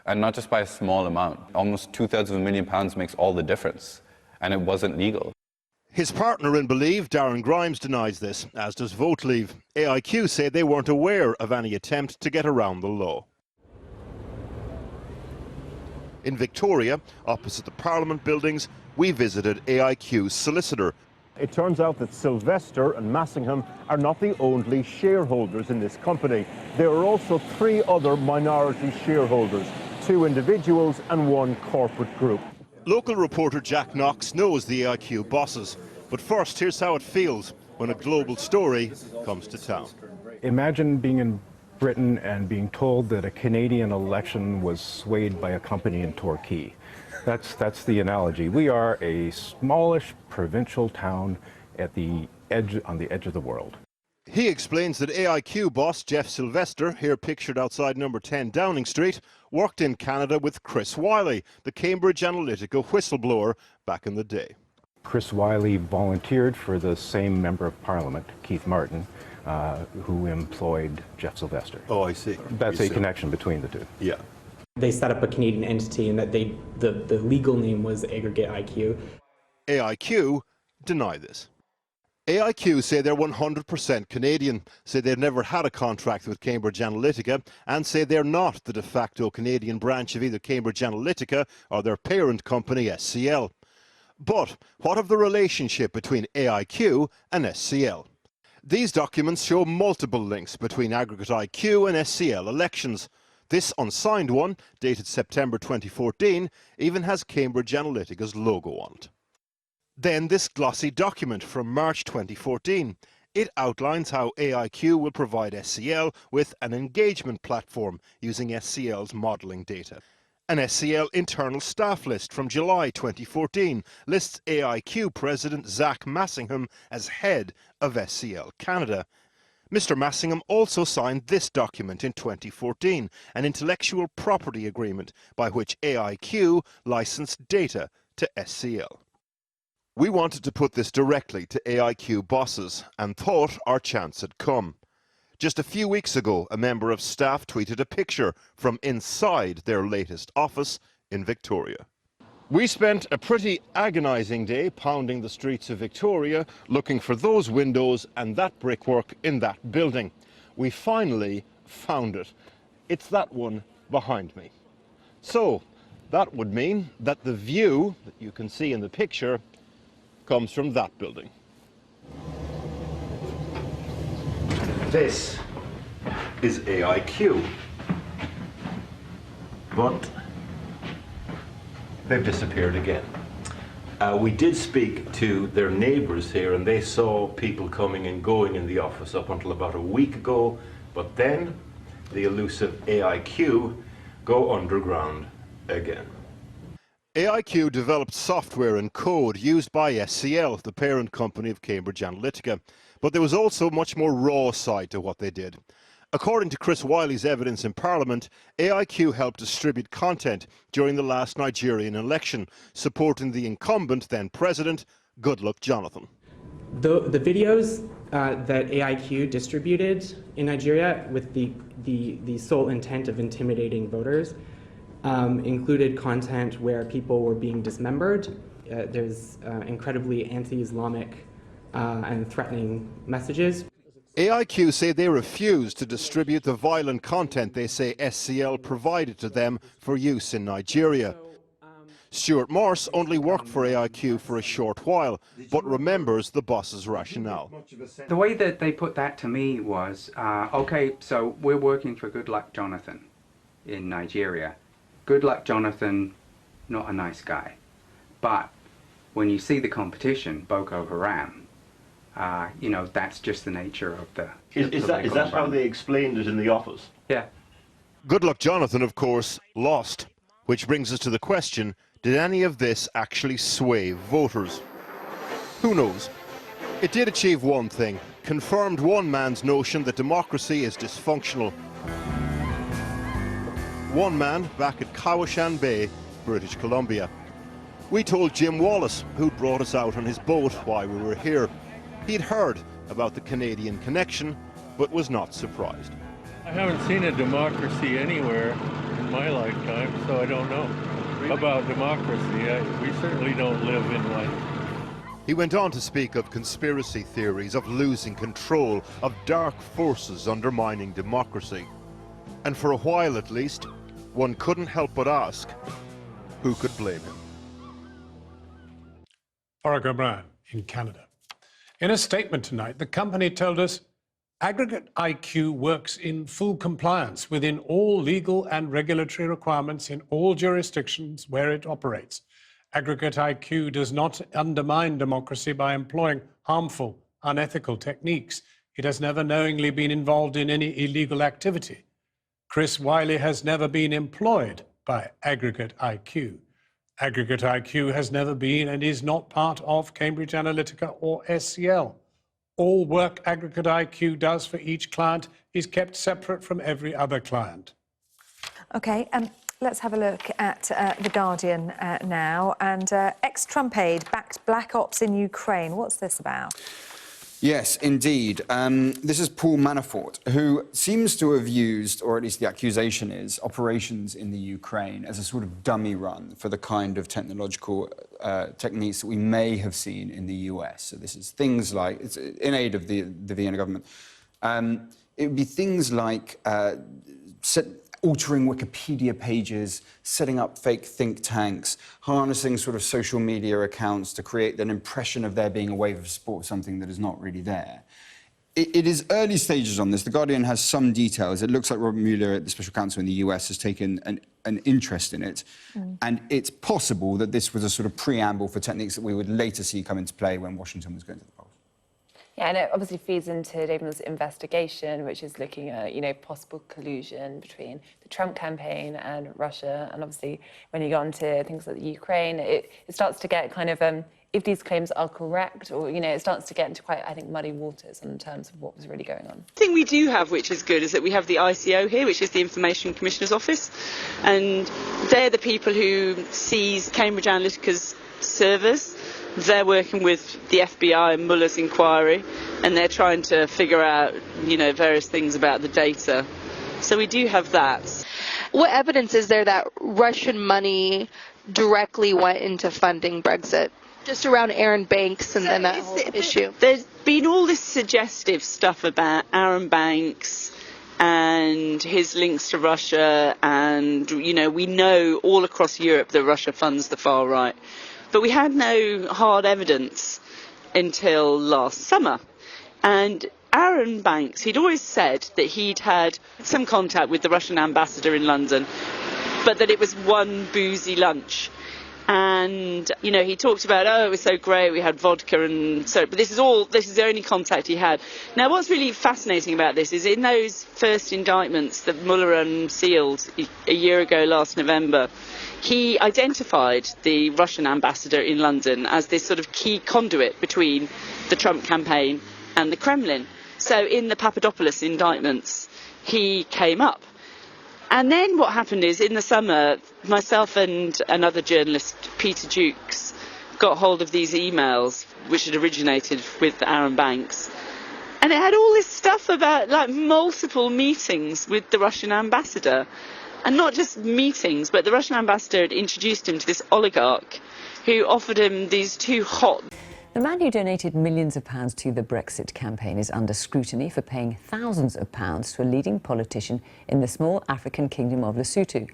and not just by a small amount. Almost £2/3 of £1 million makes all the difference. And it wasn't legal. His partner in Believe, Darren Grimes, denies this, as does Vote Leave. AIQ say they weren't aware of any attempt to get around the law. In Victoria, opposite the Parliament buildings, we visited AIQ's solicitor. It turns out that Sylvester and Massingham are not the only shareholders in this company. There are also 3 other minority shareholders, 2 individuals and 1 corporate group. Local reporter Jack Knox knows the AIQ bosses, but first here's how it feels when a global story comes to town. Imagine being in Britain and being told that a Canadian election was swayed by a company in Torquay. That's the analogy. We are a smallish provincial town on the edge of the world. He explains that AIQ boss Jeff Sylvester, here pictured outside number 10 Downing Street, worked in Canada with Chris Wylie, the Cambridge Analytica whistleblower, back in the day. Chris Wylie volunteered for the same Member of Parliament, Keith Martin, who employed Jeff Sylvester. Oh, I see. That's a connection between the two. Yeah. They set up a Canadian entity and that the legal name was Aggregate IQ. AIQ deny this. AIQ say they're 100% Canadian, say they've never had a contract with Cambridge Analytica, and say they're not the de facto Canadian branch of either Cambridge Analytica or their parent company SCL. But what of the relationship between AIQ and SCL? These documents show multiple links between Aggregate IQ and SCL elections. This unsigned one, dated September 2014, even has Cambridge Analytica's logo on it. Then this glossy document from March 2014. It outlines how AIQ will provide SCL with an engagement platform using SCL's modelling data. An SCL internal staff list from July 2014 lists AIQ President Zach Massingham as head of SCL Canada. Mr. Massingham also signed this document in 2014, an intellectual property agreement by which AIQ licensed data to SCL. We wanted to put this directly to AIQ bosses and thought our chance had come. Just a few weeks ago, a member of staff tweeted a picture from inside their latest office in Victoria. We spent a pretty agonising day pounding the streets of Victoria looking for those windows and that brickwork in that building. We finally found it. It's that one behind me. So that would mean that the view that you can see in the picture comes from that building. This is AIQ, but they've disappeared again. We did speak to their neighbours here and they saw people coming and going in the office up until about a week ago, but then the elusive AIQ go underground again. AIQ developed software and code used by SCL, the parent company of Cambridge Analytica, but there was also much more raw side to what they did. According to Chris Wylie's evidence in Parliament, AIQ helped distribute content during the last Nigerian election, supporting the incumbent then President, Goodluck Jonathan. The videos that AIQ distributed in Nigeria with the sole intent of intimidating voters included content where people were being dismembered. There's incredibly anti-Islamic and threatening messages. AIQ say they refused to distribute the violent content they say SCL provided to them for use in Nigeria. Stuart Morse only worked for AIQ for a short while, but remembers the boss's rationale. The way that they put that to me was, okay, so we're working for Goodluck Jonathan in Nigeria. Goodluck Jonathan, not a nice guy. But when you see the competition, Boko Haram, you know, that's just the nature of the... Is that how they explained it in the office? Yeah. Goodluck Jonathan, of course, lost. Which brings us to the question, did any of this actually sway voters? Who knows? It did achieve one thing, confirmed one man's notion that democracy is dysfunctional. One man back at Cowichan Bay, British Columbia. We told Jim Wallace, who'd brought us out on his boat, why we were here. He'd heard about the Canadian connection, but was not surprised. I haven't seen a democracy anywhere in my lifetime, so I don't know about democracy. We certainly don't live in one. He went on to speak of conspiracy theories, of losing control, of dark forces undermining democracy. And for a while at least, one couldn't help but ask, who could blame him? Warwick O'Brien in Canada. In a statement tonight, the company told us Aggregate IQ works in full compliance within all legal and regulatory requirements in all jurisdictions where it operates. Aggregate IQ does not undermine democracy by employing harmful, unethical techniques. It has never knowingly been involved in any illegal activity. Chris Wylie has never been employed by Aggregate IQ. Aggregate IQ has never been and is not part of Cambridge Analytica or SCL. All work Aggregate IQ does for each client is kept separate from every other client. OK, let's have a look at The Guardian now. And ex-Trump aide backed black ops in Ukraine. What's this about? Yes, indeed. This is Paul Manafort, who seems to have used, or at least the accusation is, operations in the Ukraine as a sort of dummy run for the kind of technological techniques that we may have seen in the US. So this is things like, it's in aid of the Vienna government. It would be things like altering Wikipedia pages, setting up fake think tanks, harnessing sort of social media accounts to create an impression of there being a wave of support for something that is not really there. It is early stages on this. The Guardian has some details. It looks like Robert Mueller, the special counsel in the US, has taken an interest in it. And it's possible that this was a sort of preamble for techniques that we would later see come into play when Washington was going to the polls. Yeah, and it obviously feeds into David's investigation, which is looking at, possible collusion between the Trump campaign and Russia. And obviously, when you go on to things like the Ukraine, it starts to get kind of, if these claims are correct, or, it starts to get into quite, I think, muddy waters in terms of what was really going on. The thing we do have, which is good, is that we have the ICO here, which is the Information Commissioner's Office. And they're the people who seize Cambridge Analytica's servers. They're working with the FBI and Mueller's inquiry, and they're trying to figure out, various things about the data. So we do have that. What evidence is there that Russian money directly went into funding Brexit? Just around Aaron Banks and then that whole issue. There's been all this suggestive stuff about Aaron Banks and his links to Russia, and, we know all across Europe that Russia funds the far right. But we had no hard evidence until last summer. And Aaron Banks, he'd always said that he'd had some contact with the Russian ambassador in London, but that it was one boozy lunch. And, he talked about, it was so great, we had vodka and so, but this is the only contact he had. Now, what's really fascinating about this is in those first indictments that Mueller unsealed a year ago last November, he identified the Russian ambassador in London as this sort of key conduit between the Trump campaign and the Kremlin. So in the Papadopoulos indictments, he came up. And then what happened is, in the summer, myself and another journalist, Peter Jukes, got hold of these emails, which had originated with Aaron Banks. And it had all this stuff about, multiple meetings with the Russian ambassador. And not just meetings, but the Russian ambassador had introduced him to this oligarch who offered him these two hot... The man who donated millions of pounds to the Brexit campaign is under scrutiny for paying thousands of pounds to a leading politician in the small African kingdom of Lesotho.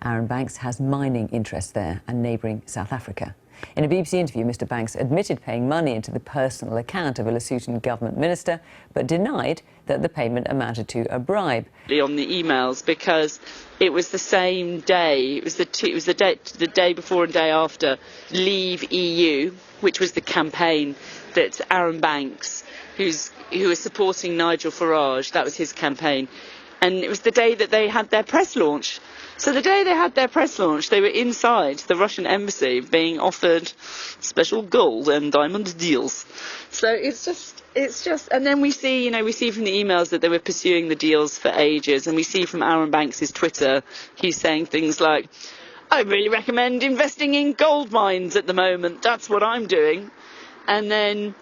Aaron Banks has mining interests there and neighbouring South Africa. In a BBC interview, Mr Banks admitted paying money into the personal account of a Lesotho government minister, but denied that the payment amounted to a bribe. On the emails, because it was the same day, it was the day before and day after Leave EU, which was the campaign that Aaron Banks, who was supporting Nigel Farage, that was his campaign, and it was the day that they had their press launch. So the day they had their press launch, they were inside the Russian embassy being offered special gold and diamond deals. So it's just, and then we see from the emails that they were pursuing the deals for ages, and we see from Aaron Banks' Twitter, he's saying things like, I really recommend investing in gold mines at the moment, that's what I'm doing. And then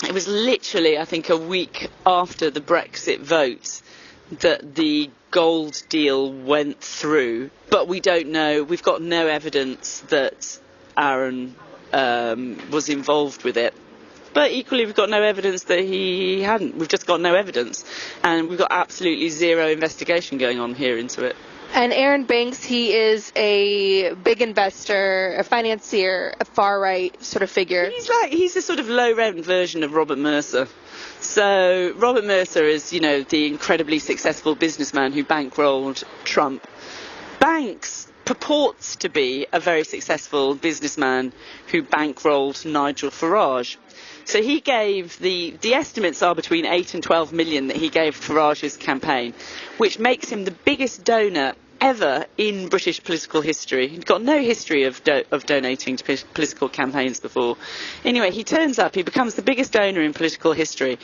it was literally, I think, a week after the Brexit vote that the gold deal went through, but we don't know, we've got no evidence that Aaron was involved with it. But equally, we've got no evidence that he hadn't. We've just got no evidence. And we've got absolutely zero investigation going on here into it. And Aaron Banks, he is a big investor, a financier, a far-right sort of figure. He's a sort of low-rent version of Robert Mercer. So Robert Mercer is, the incredibly successful businessman who bankrolled Trump. Banks purports to be a very successful businessman who bankrolled Nigel Farage. So he gave the estimates are between 8 and 12 million that he gave Farage's campaign, which makes him the biggest donor ever in British political history. He'd got no history of donating to political campaigns before. Anyway, he turns up, he becomes the biggest donor in political history.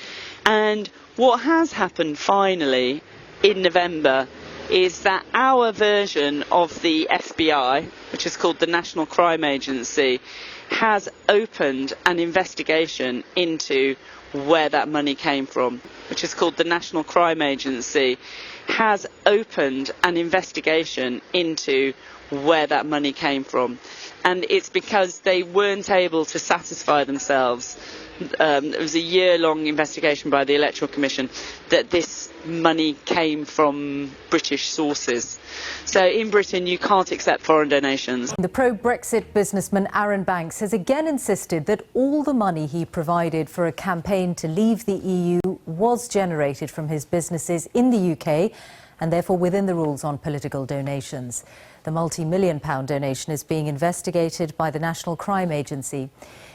And what has happened finally in November is that our version of the FBI, which is called the National Crime Agency, has opened an investigation into where that money came from, which is called the National Crime Agency, has opened an investigation into where that money came from. And it's because they weren't able to satisfy themselves. It was a year-long investigation by the Electoral Commission that this money came from British sources. So in Britain, you can't accept foreign donations. The pro-Brexit businessman Aaron Banks has again insisted that all the money he provided for a campaign to leave the EU was generated from his businesses in the UK and therefore within the rules on political donations. The multi-million-pound donation is being investigated by the National Crime Agency.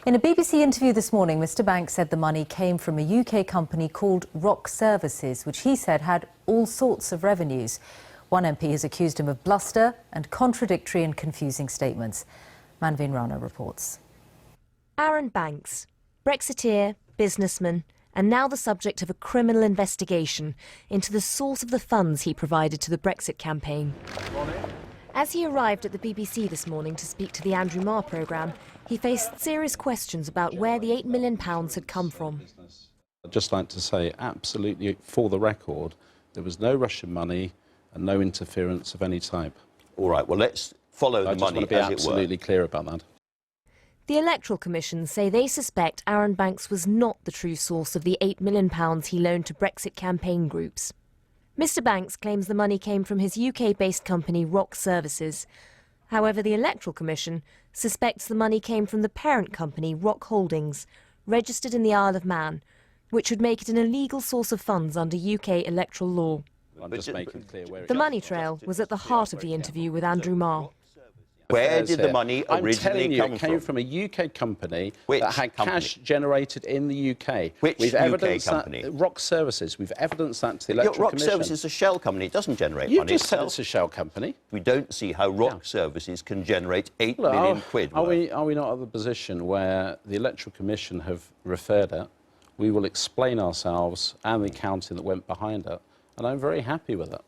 In a BBC interview this morning, Mr Banks said the money came from a UK company called Rock Services, which he said had all sorts of revenues. One MP has accused him of bluster and contradictory and confusing statements. Manveen Rana reports. Aaron Banks, Brexiteer, businessman, and now the subject of a criminal investigation into the source of the funds he provided to the Brexit campaign. As he arrived at the BBC this morning to speak to the Andrew Marr programme, he faced serious questions about where the £8 million had come from. I'd just like to say, absolutely, for the record, there was no Russian money and no interference of any type. All right, well, let's follow the money, as it were. I just want to be absolutely clear about that. The Electoral Commission say they suspect Aaron Banks was not the true source of the £8 million he loaned to Brexit campaign groups. Mr Banks claims the money came from his UK-based company Rock Services. However, the Electoral Commission suspects the money came from the parent company Rock Holdings, registered in the Isle of Man, which would make it an illegal source of funds under UK electoral law. I'm just making clear where The money trail was at the heart of the interview with Andrew Marr. Where did the money originally come from? It came from a UK company that had cash generated in the UK. Which UK company? Rock Services. We've evidenced that to the Electoral Commission. Rock Services is a shell company. It doesn't generate You money just itself. said it's a shell company. We don't see how Rock Services can generate £8 million quid. Are we not at the position where the Electoral Commission have referred it? We will explain ourselves and the accounting that went behind it, and I'm very happy with it.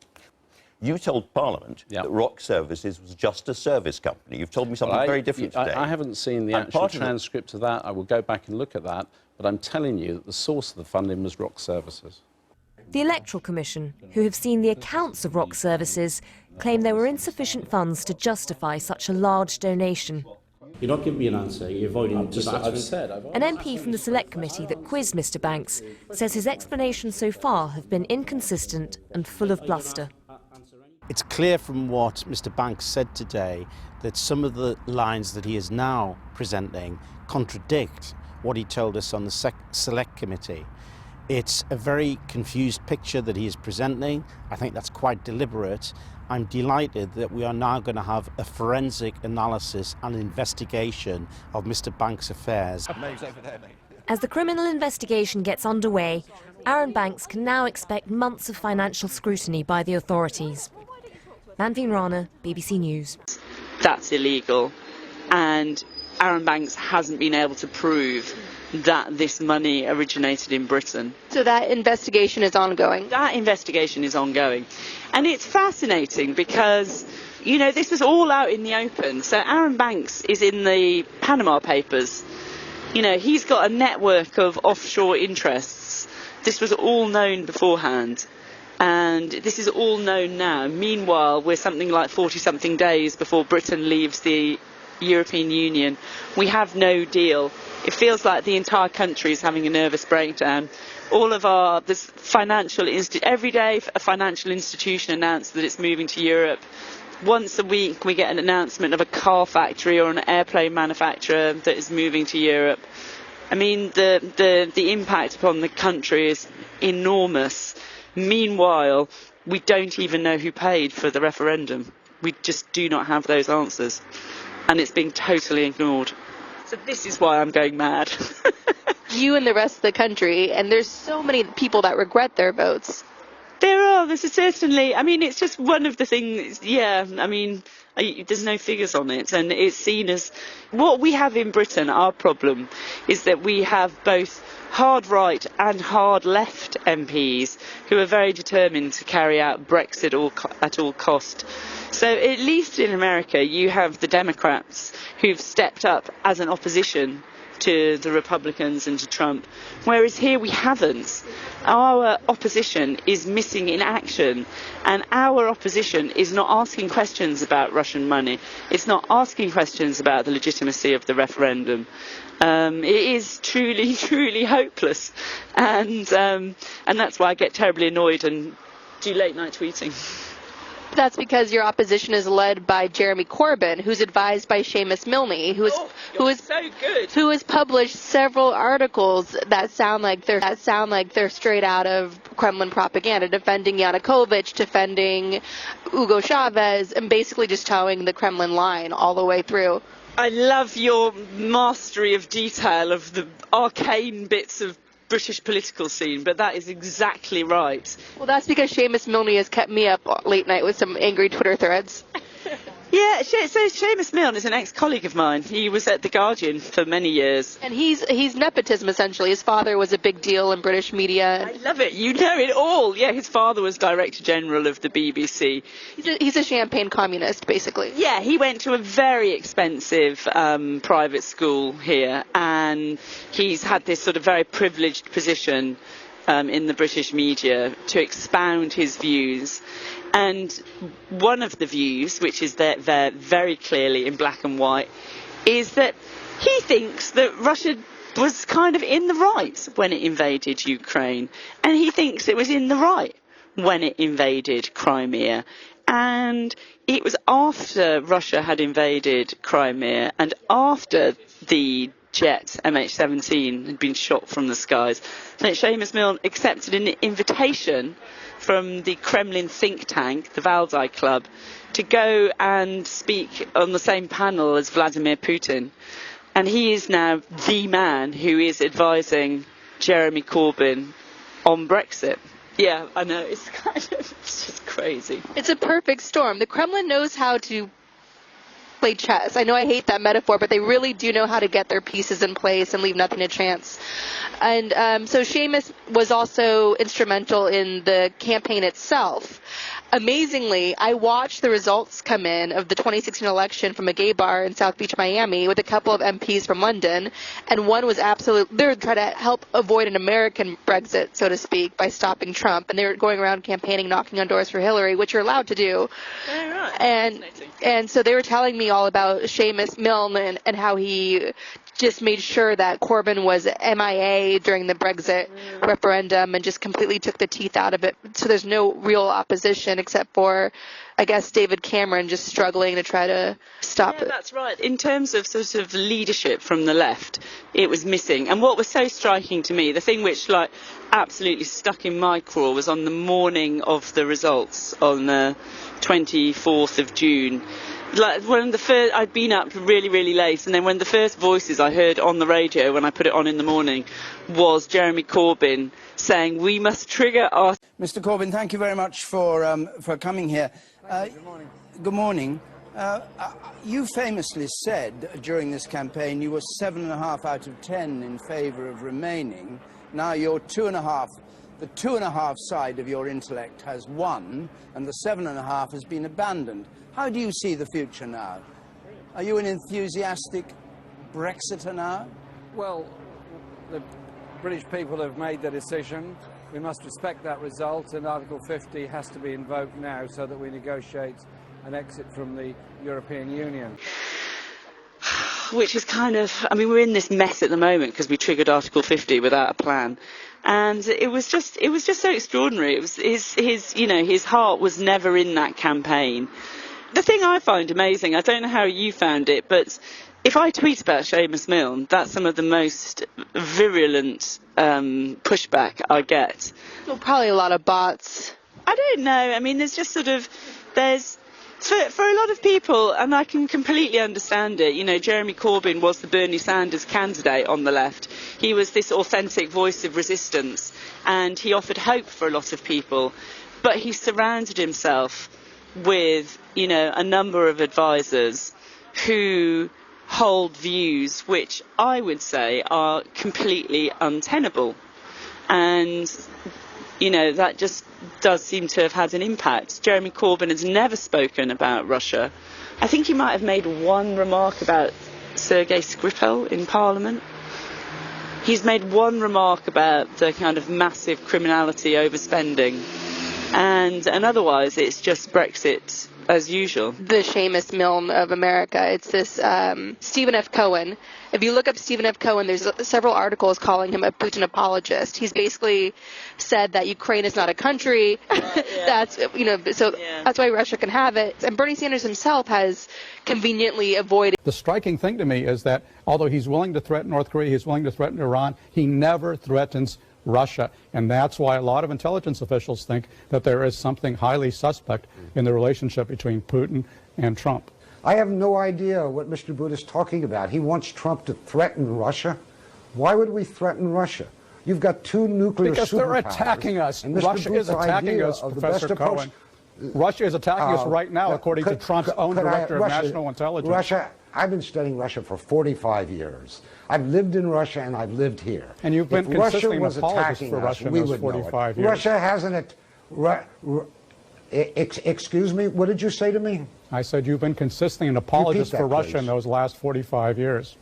You told Parliament that Rock Services was just a service company. You've told me something very different today. I haven't seen the actual transcript of that. I will go back and look at that. But I'm telling you that the source of the funding was Rock Services. The Electoral Commission, who have seen the accounts of Rock Services, claim there were insufficient funds to justify such a large donation. You're not giving me an answer. You're avoiding I've said. An MP from the Select Committee that quizzed Mr Banks says his explanations so far have been inconsistent and full of bluster. It's clear from what Mr Banks said today that some of the lines that he is now presenting contradict what he told us on the Select Committee. It's a very confused picture that he is presenting. I think that's quite deliberate. I'm delighted that we are now going to have a forensic analysis and investigation of Mr Banks' affairs. As the criminal investigation gets underway, Aaron Banks can now expect months of financial scrutiny by the authorities. Manveen Rana, BBC News. That's illegal, and Aaron Banks hasn't been able to prove that this money originated in Britain. So that investigation is ongoing? That investigation is ongoing. And it's fascinating because, you know, this was all out in the open. So Aaron Banks is in the Panama Papers. You know, he's got a network of offshore interests. This was all known beforehand. And this is all known now. Meanwhile, we're something like 40-something days before Britain leaves the European Union. We have no deal. It feels like the entire country is having a nervous breakdown. All of every day a financial institution announced that it's moving to Europe. Once a week we get an announcement of a car factory or an airplane manufacturer that is moving to Europe. I mean, the impact upon the country is enormous. Meanwhile, we don't even know who paid for the referendum. We just do not have those answers. And it's being totally ignored. So this is why I'm going mad. you and the rest of the country, and there's so many people that regret their votes. This is certainly, I mean, it's just one of the things, yeah, I mean, there's no figures on it, and it's seen as, what we have in Britain, our problem, is that we have both hard right and hard left MPs who are very determined to carry out Brexit at all cost. So at least in America, you have the Democrats who've stepped up as an opposition to the Republicans and to Trump, whereas here we haven't. Our opposition is missing in action, and our opposition is not asking questions about Russian money. It's not asking questions about the legitimacy of the referendum. It is truly, truly hopeless, and that's why I get terribly annoyed and do late night tweeting. That's because your opposition is led by Jeremy Corbyn, who's advised by Seamus Milne, who has published several articles that sound like they're straight out of Kremlin propaganda, defending Yanukovych, defending Hugo Chavez, and basically just towing the Kremlin line all the way through. I love your mastery of detail of the arcane bits of British political scene, but that is exactly right. Well, that's because Seamus Milne has kept me up late night with some angry Twitter threads. Yeah, so Seamus Milne is an ex-colleague of mine. He was at The Guardian for many years. And he's nepotism, essentially. His father was a big deal in British media. I love it. You know it all. Yeah, his father was Director General of the BBC. He's a champagne communist, basically. Yeah, he went to a very expensive private school here, and he's had this sort of very privileged position in the British media to expound his views. And one of the views, which is there very clearly in black and white, is that he thinks that Russia was kind of in the right when it invaded Ukraine. And he thinks it was in the right when it invaded Crimea. And it was after Russia had invaded Crimea and after the jet MH17 had been shot from the skies that Seamus Milne accepted an invitation from the Kremlin think tank, the Valdai Club, to go and speak on the same panel as Vladimir Putin. And he is now the man who is advising Jeremy Corbyn on Brexit. Yeah, I know, it's just crazy. It's a perfect storm. The Kremlin knows how to play chess. I know I hate that metaphor, but they really do know how to get their pieces in place and leave nothing to chance. And so Seamus was also instrumental in the campaign itself. Amazingly, I watched the results come in of the 2016 election from a gay bar in South Beach, Miami, with a couple of MPs from London, and one was they're trying to help avoid an American Brexit, so to speak, by stopping Trump, and they were going around campaigning, knocking on doors for Hillary, which you're allowed to do. And so they were telling me all about Seamus Milne and how he just made sure that Corbyn was MIA during the Brexit referendum and just completely took the teeth out of it. So there's no real opposition except for, I guess, David Cameron just struggling to try to stop it. Yeah, that's right. In terms of sort of leadership from the left, it was missing. And what was so striking to me, the thing which absolutely stuck in my craw, was on the morning of the results on the 24th of June. When the first, I'd been up really, really late, and then when the first voices I heard on the radio when I put it on in the morning was Jeremy Corbyn saying, "We must trigger our..." Mr. Corbyn, thank you very much for coming here. Good morning. Good morning. You famously said during this campaign you were 7.5 out of 10 in favour of remaining. Now you're 2.5. The 2.5 side of your intellect has won, and the 7.5 has been abandoned. How do you see the future now? Are you an enthusiastic Brexiter now? Well, the British people have made their decision. We must respect that result, and Article 50 has to be invoked now so that we negotiate an exit from the European Union. Which is kind of, I mean, we're in this mess at the moment because we triggered Article 50 without a plan. And it was just so extraordinary. It was his heart was never in that campaign. The thing I find amazing, I don't know how you found it, but if I tweet about Seamus Milne, that's some of the most virulent pushback I get. Well, probably a lot of bots. I don't know. I mean, there's just there's For a lot of people, and I can completely understand it, you know, Jeremy Corbyn was the Bernie Sanders candidate on the left. He was this authentic voice of resistance, and he offered hope for a lot of people. But he surrounded himself with, you know, a number of advisors who hold views which I would say are completely untenable. And, you know, that just does seem to have had an impact. Jeremy Corbyn has never spoken about Russia. I think he might have made one remark about Sergei Skripal in Parliament. He's made one remark about the kind of massive criminality overspending. And otherwise, it's just Brexit as usual. The Seamus Milne of America. It's this Stephen F. Cohen. If you look up Stephen F. Cohen, there's several articles calling him a Putin apologist. He's basically said that Ukraine is not a country. That's, you know, so that's why Russia can have it. And Bernie Sanders himself has conveniently avoided. The striking thing to me is that although he's willing to threaten North Korea, he's willing to threaten Iran, he never threatens Russia. And that's why a lot of intelligence officials think that there is something highly suspect in the relationship between Putin and Trump. I have no idea what Mr. Boot is talking about. He wants Trump to threaten Russia. Why would we threaten Russia? You've got two nuclear because they're attacking us. Russia is attacking us, Professor Cohen. Russia is attacking us right now, according to Trump's own director of national intelligence. Russia, I've been studying Russia for 45 years. I've lived in Russia and I've lived here. And you've been consistently an apologist for Russia in those 45 years. Russia hasn't. Excuse me, what did you say to me? I said you've been consistently an apologist for Russia in those last 45 years.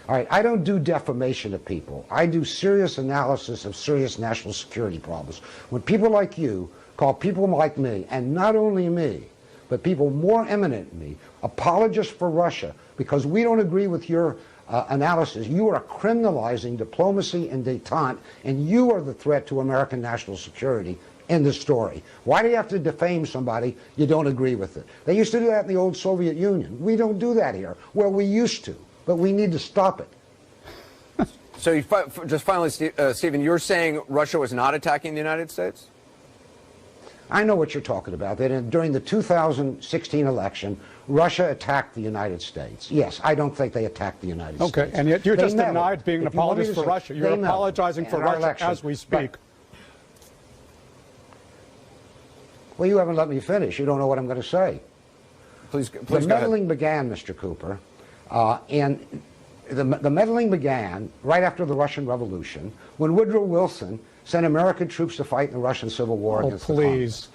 All right, I don't do defamation of people. I do serious analysis of serious national security problems. When people like you call people like me, and not only me, but people more eminent than me, apologists for Russia, because we don't agree with your analysis, you are criminalizing diplomacy and détente, and you are the threat to American national security. End of story. Why do you have to defame somebody you don't agree with it? They used to do that in the old Soviet Union. We don't do that here. Well, we used to, but we need to stop it. So just finally, Stephen, you're saying Russia was not attacking the United States? I know what you're talking about. That during the 2016 election, Russia attacked the United States. Yes, I don't think they attacked the United States. Okay, and yet you just denied being an apologist for Russia. You're apologizing for Russia as we speak. Well, you haven't let me finish. You don't know what I'm going to say. Please the meddling began, Mr. Cooper, and the meddling began right after the Russian Revolution when Woodrow Wilson sent American troops to fight in the Russian Civil War against the communists.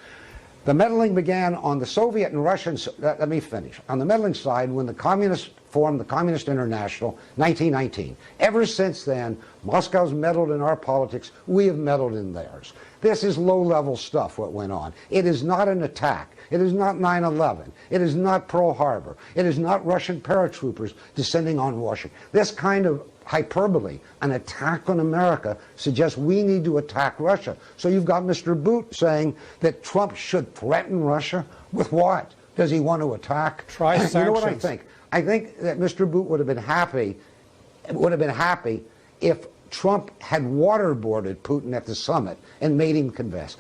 The meddling began on the Soviet and Russian, let me finish, on the meddling side when the communists formed the Communist International, 1919. Ever since then, Moscow's meddled in our politics, we have meddled in theirs. This is low-level stuff, what went on. It is not an attack. It is not 9/11. It is not Pearl Harbor. It is not Russian paratroopers descending on Washington. This kind of hyperbole, an attack on America, suggests we need to attack Russia. So you've got Mr. Boot saying that Trump should threaten Russia? With what? Does he want to attack? Try sanctions. You know what I think? I think that Mr. Boot would have been happy if Trump had waterboarded Putin at the summit and made him confess.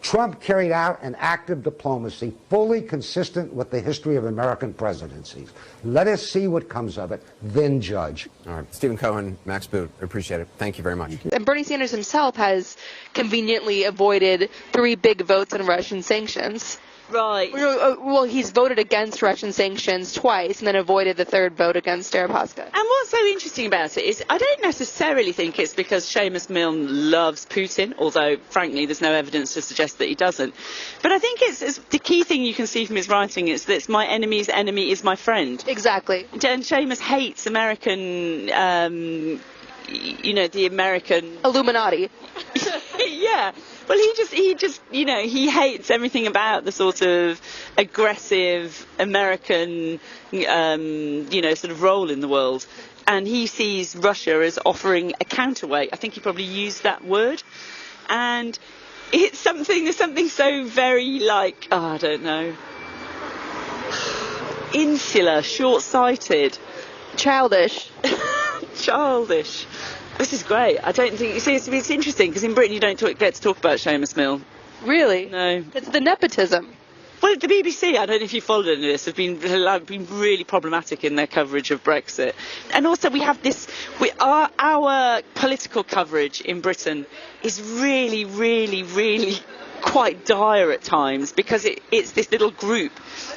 Trump carried out an act of diplomacy fully consistent with the history of American presidencies. Let us see what comes of it, then judge. All right. Stephen Cohen, Max Boot, appreciate it. Thank you very much. And Bernie Sanders himself has conveniently avoided 3 big votes on Russian sanctions. Right. Well, he's voted against Russian sanctions twice and then avoided the 3rd vote against Deripaska. And what's so interesting about it is I don't necessarily think it's because Seamus Milne loves Putin, although, frankly, there's no evidence to suggest that he doesn't. But I think it's the key thing you can see from his writing is that my enemy's enemy is my friend. Exactly. And Seamus hates American, the American... Illuminati. Yeah. Well, he just, he hates everything about the sort of aggressive American, sort of role in the world. And he sees Russia as offering a counterweight. I think he probably used that word. And there's something so very I don't know, insular, short-sighted. Childish. Childish. This is great. I don't think... it's interesting, because in Britain you don't get to talk about Seamus Milne. Really? No. It's the nepotism. Well, the BBC, I don't know if you followed any of this, have been really problematic in their coverage of Brexit. And also we have this, our political coverage in Britain is really, really, really quite dire at times, because it's this little group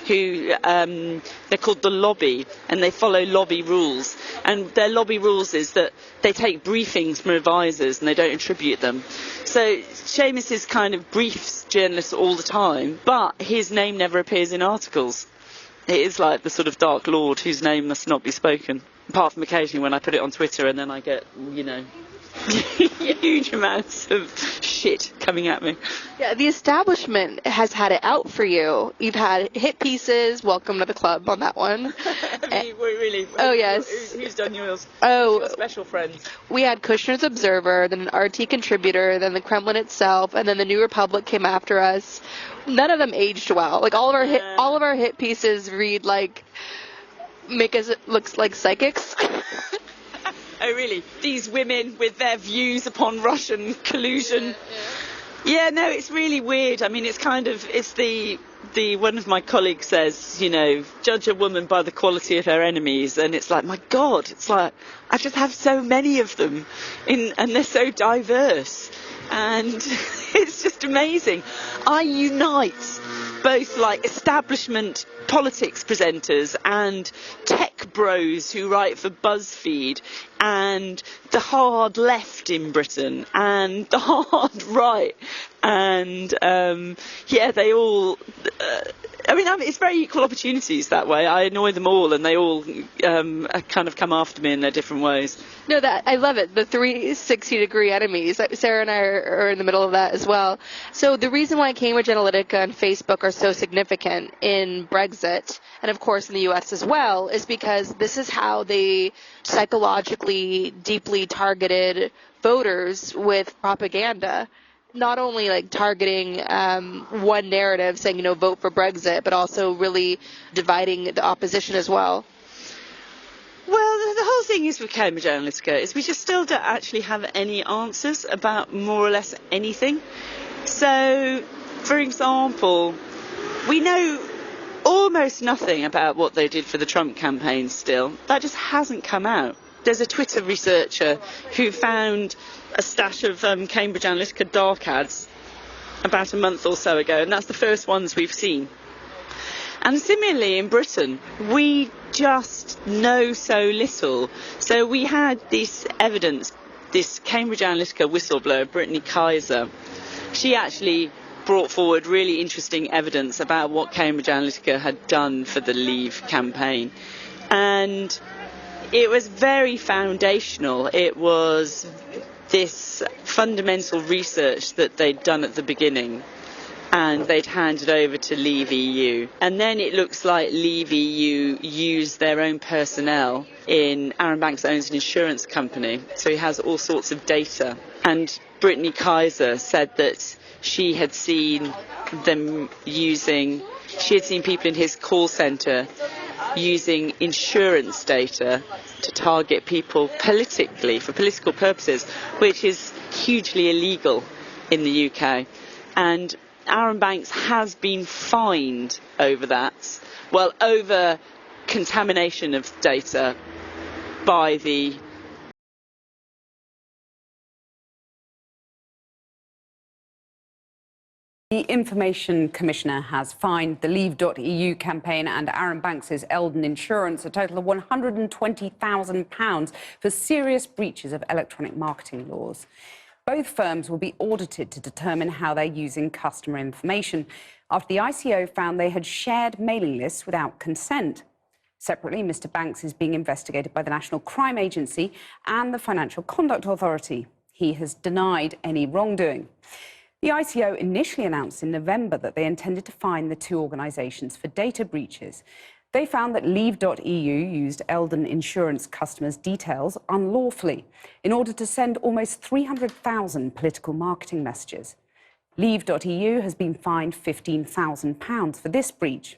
who they're called the lobby, and they follow lobby rules, and their lobby rules is that they take briefings from advisors and they don't attribute them. So Seamus is kind of briefs journalists all the time, but his name never appears in articles. It is like the sort of Dark Lord whose name must not be spoken, apart from occasionally when I put it on Twitter and then I get, you know, huge amounts of shit coming at me. Yeah, the establishment has had it out for you. You've had hit pieces. Welcome to the club on that one. Really? Oh, yes. Who's done yours? Oh, your special friends. We had Kushner's Observer, then an RT contributor, then the Kremlin itself, and then the New Republic came after us. None of them aged well. Like all of our hit pieces read like, make us look like psychics. Oh, really? These women with their views upon Russian collusion. Yeah, no, it's really weird. I mean, it's kind of, it's the one of my colleagues says, you know, judge a woman by the quality of her enemies. And it's like, my God, it's like, I just have so many of them and they're so diverse. And it's just amazing. I unite both like establishment politics presenters and tech bros who write for BuzzFeed and the hard left in Britain and the hard right, and yeah, they all I mean, it's very equal opportunities that way. I annoy them all and they all kind of come after me in their different ways. No, that I love it. The 360-degree enemies. Sarah and I are in the middle of that as well. So the reason why Cambridge Analytica and Facebook are so significant in Brexit, and of course in the US as well, is because this is how they psychologically deeply targeted voters with propaganda. Not only like targeting one narrative, saying, you know, vote for Brexit, but also really dividing the opposition as well. Well, the whole thing is with Cambridge Analytica is we just still don't actually have any answers about more or less anything. So, for example, we know almost nothing about what they did for the Trump campaign still. That just hasn't come out. There's a Twitter researcher who found a stash of Cambridge Analytica dark ads about a month or so ago, and that's the first ones we've seen. And similarly in Britain, we just know so little. So we had this evidence, this Cambridge Analytica whistleblower, Brittany Kaiser. She actually brought forward really interesting evidence about what Cambridge Analytica had done for the Leave campaign. And it was very foundational. It was this fundamental research that they'd done at the beginning and they'd handed over to Leave EU. And then it looks like Leave EU used their own personnel in Aaron Banks owns an insurance company, so he has all sorts of data. And Brittany Kaiser said that she had seen them she had seen people in his call centre using insurance data to target people politically, for political purposes, which is hugely illegal in the UK. And Aaron Banks has been fined over that, well, over contamination of data by the The Information Commissioner has fined the Leave.eu campaign and Aaron Banks' Eldon Insurance a total of £120,000 for serious breaches of electronic marketing laws. Both firms will be audited to determine how they're using customer information after the ICO found they had shared mailing lists without consent. Separately, Mr. Banks is being investigated by the National Crime Agency and the Financial Conduct Authority. He has denied any wrongdoing. The ICO initially announced in November that they intended to fine the two organisations for data breaches. They found that Leave.eu used Eldon Insurance customers' details unlawfully in order to send almost 300,000 political marketing messages. Leave.eu has been fined £15,000 for this breach.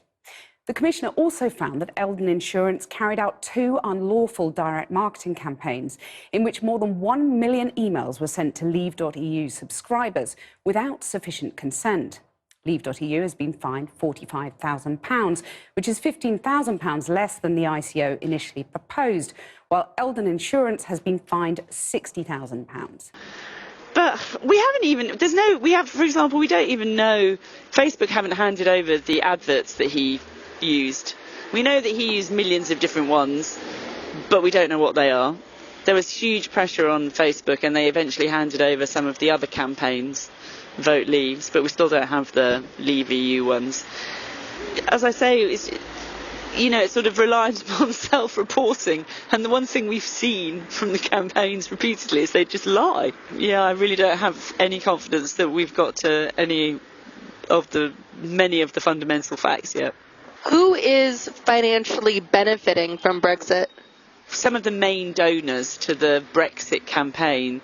The Commissioner also found that Eldon Insurance carried out 2 unlawful direct marketing campaigns in which more than 1 million emails were sent to Leave.eu subscribers without sufficient consent. Leave.eu has been fined £45,000, which is £15,000 less than the ICO initially proposed, while Eldon Insurance has been fined £60,000. But we haven't even, for example, we don't even know, Facebook haven't handed over the adverts that he used. We know that he used millions of different ones, but we don't know what they are. There was huge pressure on Facebook and they eventually handed over some of the other campaigns, Vote Leaves, but we still don't have the Leave EU ones. As I say, it's sort of reliant upon self-reporting, and the one thing we've seen from the campaigns repeatedly is they just lie. Yeah, I really don't have any confidence that we've got to many of the fundamental facts yet. Who is financially benefiting from Brexit? Some of the main donors to the Brexit campaign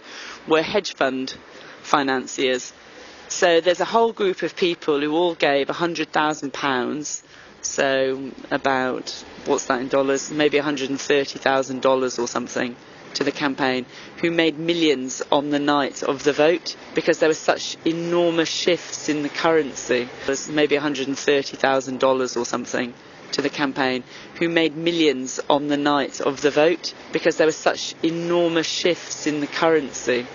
were hedge fund financiers. So there's a whole group of people who all gave £100,000, so about, what's that in dollars, maybe $130,000 or something, to the campaign, who made millions on the night of the vote because there were such enormous shifts in the currency. It was maybe $130,000 or something to the campaign, who made millions on the night of the vote because there were such enormous shifts in the currency.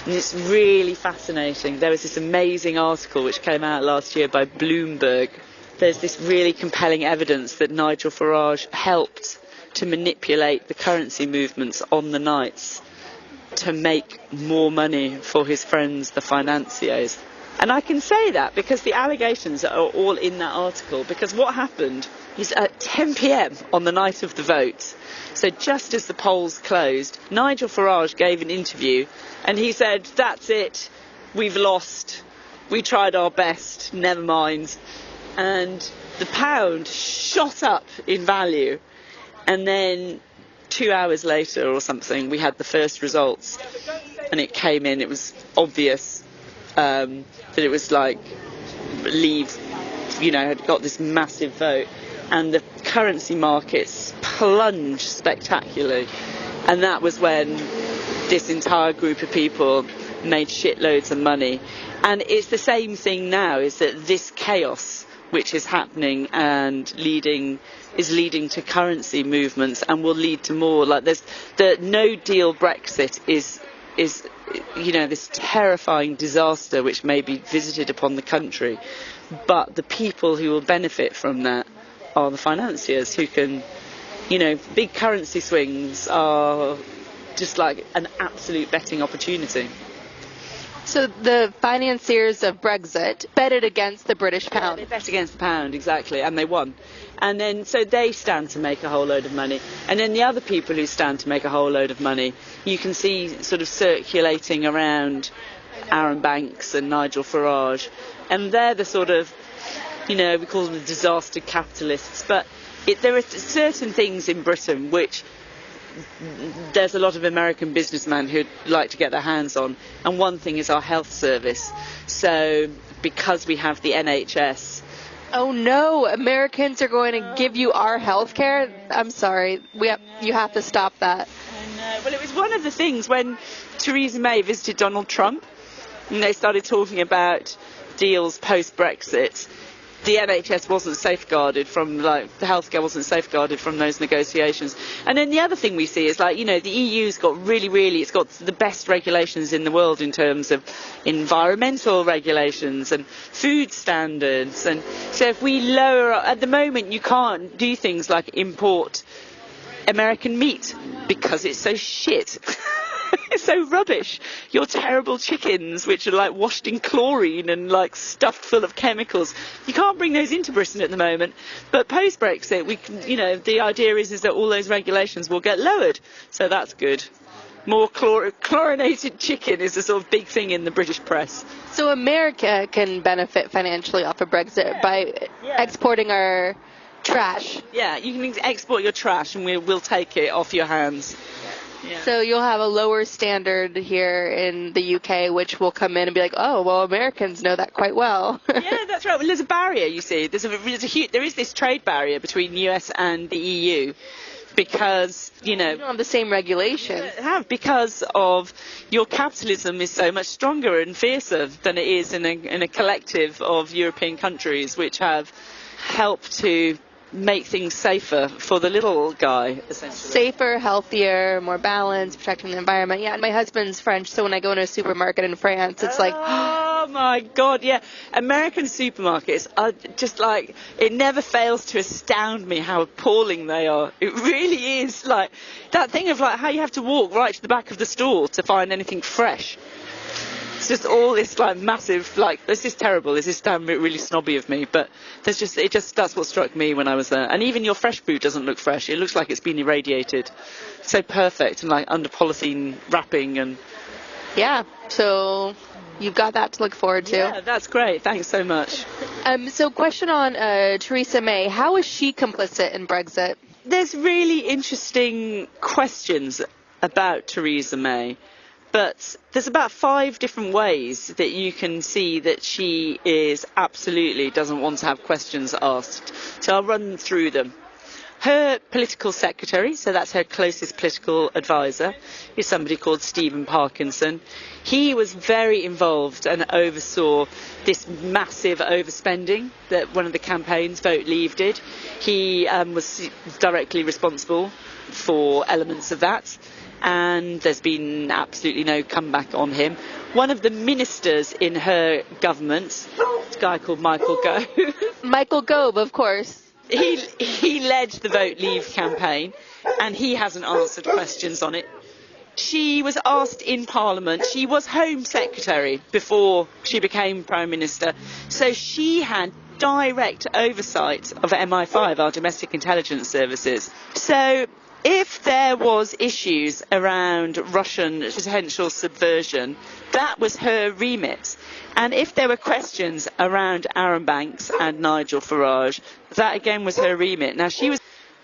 And it's really fascinating. There was this amazing article which came out last year by Bloomberg. There's this really compelling evidence that Nigel Farage helped to manipulate the currency movements on the nights to make more money for his friends, the financiers. And I can say that because the allegations are all in that article, because what happened is at 10 p.m. on the night of the vote, so just as the polls closed, Nigel Farage gave an interview and he said, "That's it, we've lost, we tried our best, never mind." And the pound shot up in value, and then 2 hours later or something we had the first results and it came in, it was obvious that it was like Leave, had got this massive vote, and the currency markets plunged spectacularly, and that was when this entire group of people made shitloads of money. And it's the same thing now, is that this chaos which is happening and is leading to currency movements and will lead to more. Like there's the no deal Brexit is this terrifying disaster which may be visited upon the country, but the people who will benefit from that are the financiers who can, big currency swings are just like an absolute betting opportunity. So the financiers of Brexit betted against the British pound. Yeah, they bet against the pound, exactly, and they won. And then, so they stand to make a whole load of money. And then the other people who stand to make a whole load of money, you can see sort of circulating around Aaron Banks and Nigel Farage. And they're the sort of, we call them the disaster capitalists. But there are certain things in Britain which there's a lot of American businessmen who'd like to get their hands on, and one thing is our health service. So because we have the NHS. Oh no, Americans are going to give you our health care? I'm sorry, you have to stop that. I know. Well, it was one of the things when Theresa May visited Donald Trump and they started talking about deals post-Brexit. The NHS wasn't safeguarded from, the healthcare wasn't safeguarded from those negotiations. And then the other thing we see is, the EU's got it's got the best regulations in the world in terms of environmental regulations and food standards. And so if we lower, at the moment you can't do things like import American meat because it's so shit. It's so rubbish. Your terrible chickens, which are washed in chlorine and stuffed full of chemicals. You can't bring those into Britain at the moment. But post-Brexit, we can, the idea is that all those regulations will get lowered. So that's good. More chlorinated chicken is a sort of big thing in the British press. So America can benefit financially off of Brexit by exporting our trash. Yeah, you can export your trash and we'll take it off your hands. Yeah. So you'll have a lower standard here in the UK, which will come in and be like, oh, well, Americans know that quite well. Yeah, that's right. Well, there's a barrier, you see. There is this trade barrier between the US and the EU because, you don't have the same regulations. Because of your capitalism is so much stronger and fiercer than it is in a collective of European countries which have helped to make things safer for the little guy, essentially. Safer, healthier, more balanced, protecting the environment. Yeah, and my husband's French, so when I go into a supermarket in France, it's like... Oh my God, yeah. American supermarkets are just like, it never fails to astound me how appalling they are. It really is like that thing of like how you have to walk right to the back of the store to find anything fresh. It's just all this like massive, like, this is terrible. This is really snobby of me, but that's what struck me when I was there. And even your fresh food doesn't look fresh. It looks like it's been irradiated. So perfect and like under polythene wrapping and... Yeah, so you've got that to look forward to. Yeah, that's great. Thanks so much. So question on Theresa May. How is she complicit in Brexit? There's really interesting questions about Theresa May, but there's about 5 different ways that you can see that she absolutely doesn't want to have questions asked. So I'll run through them. Her political secretary, so that's her closest political advisor, is somebody called Stephen Parkinson. He was very involved and oversaw this massive overspending that one of the campaigns, Vote Leave, did. He was directly responsible for elements of that, and there's been absolutely no comeback on him. One of the ministers in her government, a guy called Michael Gove. Michael Gove, of course. He led the Vote Leave campaign, and he hasn't answered questions on it. She was asked in Parliament. She was Home Secretary before she became Prime Minister, so she had direct oversight of MI5, our domestic intelligence services. So if there was issues around Russian potential subversion, that was her remit. And if there were questions around Arron Banks and Nigel Farage, that again was her remit. Now,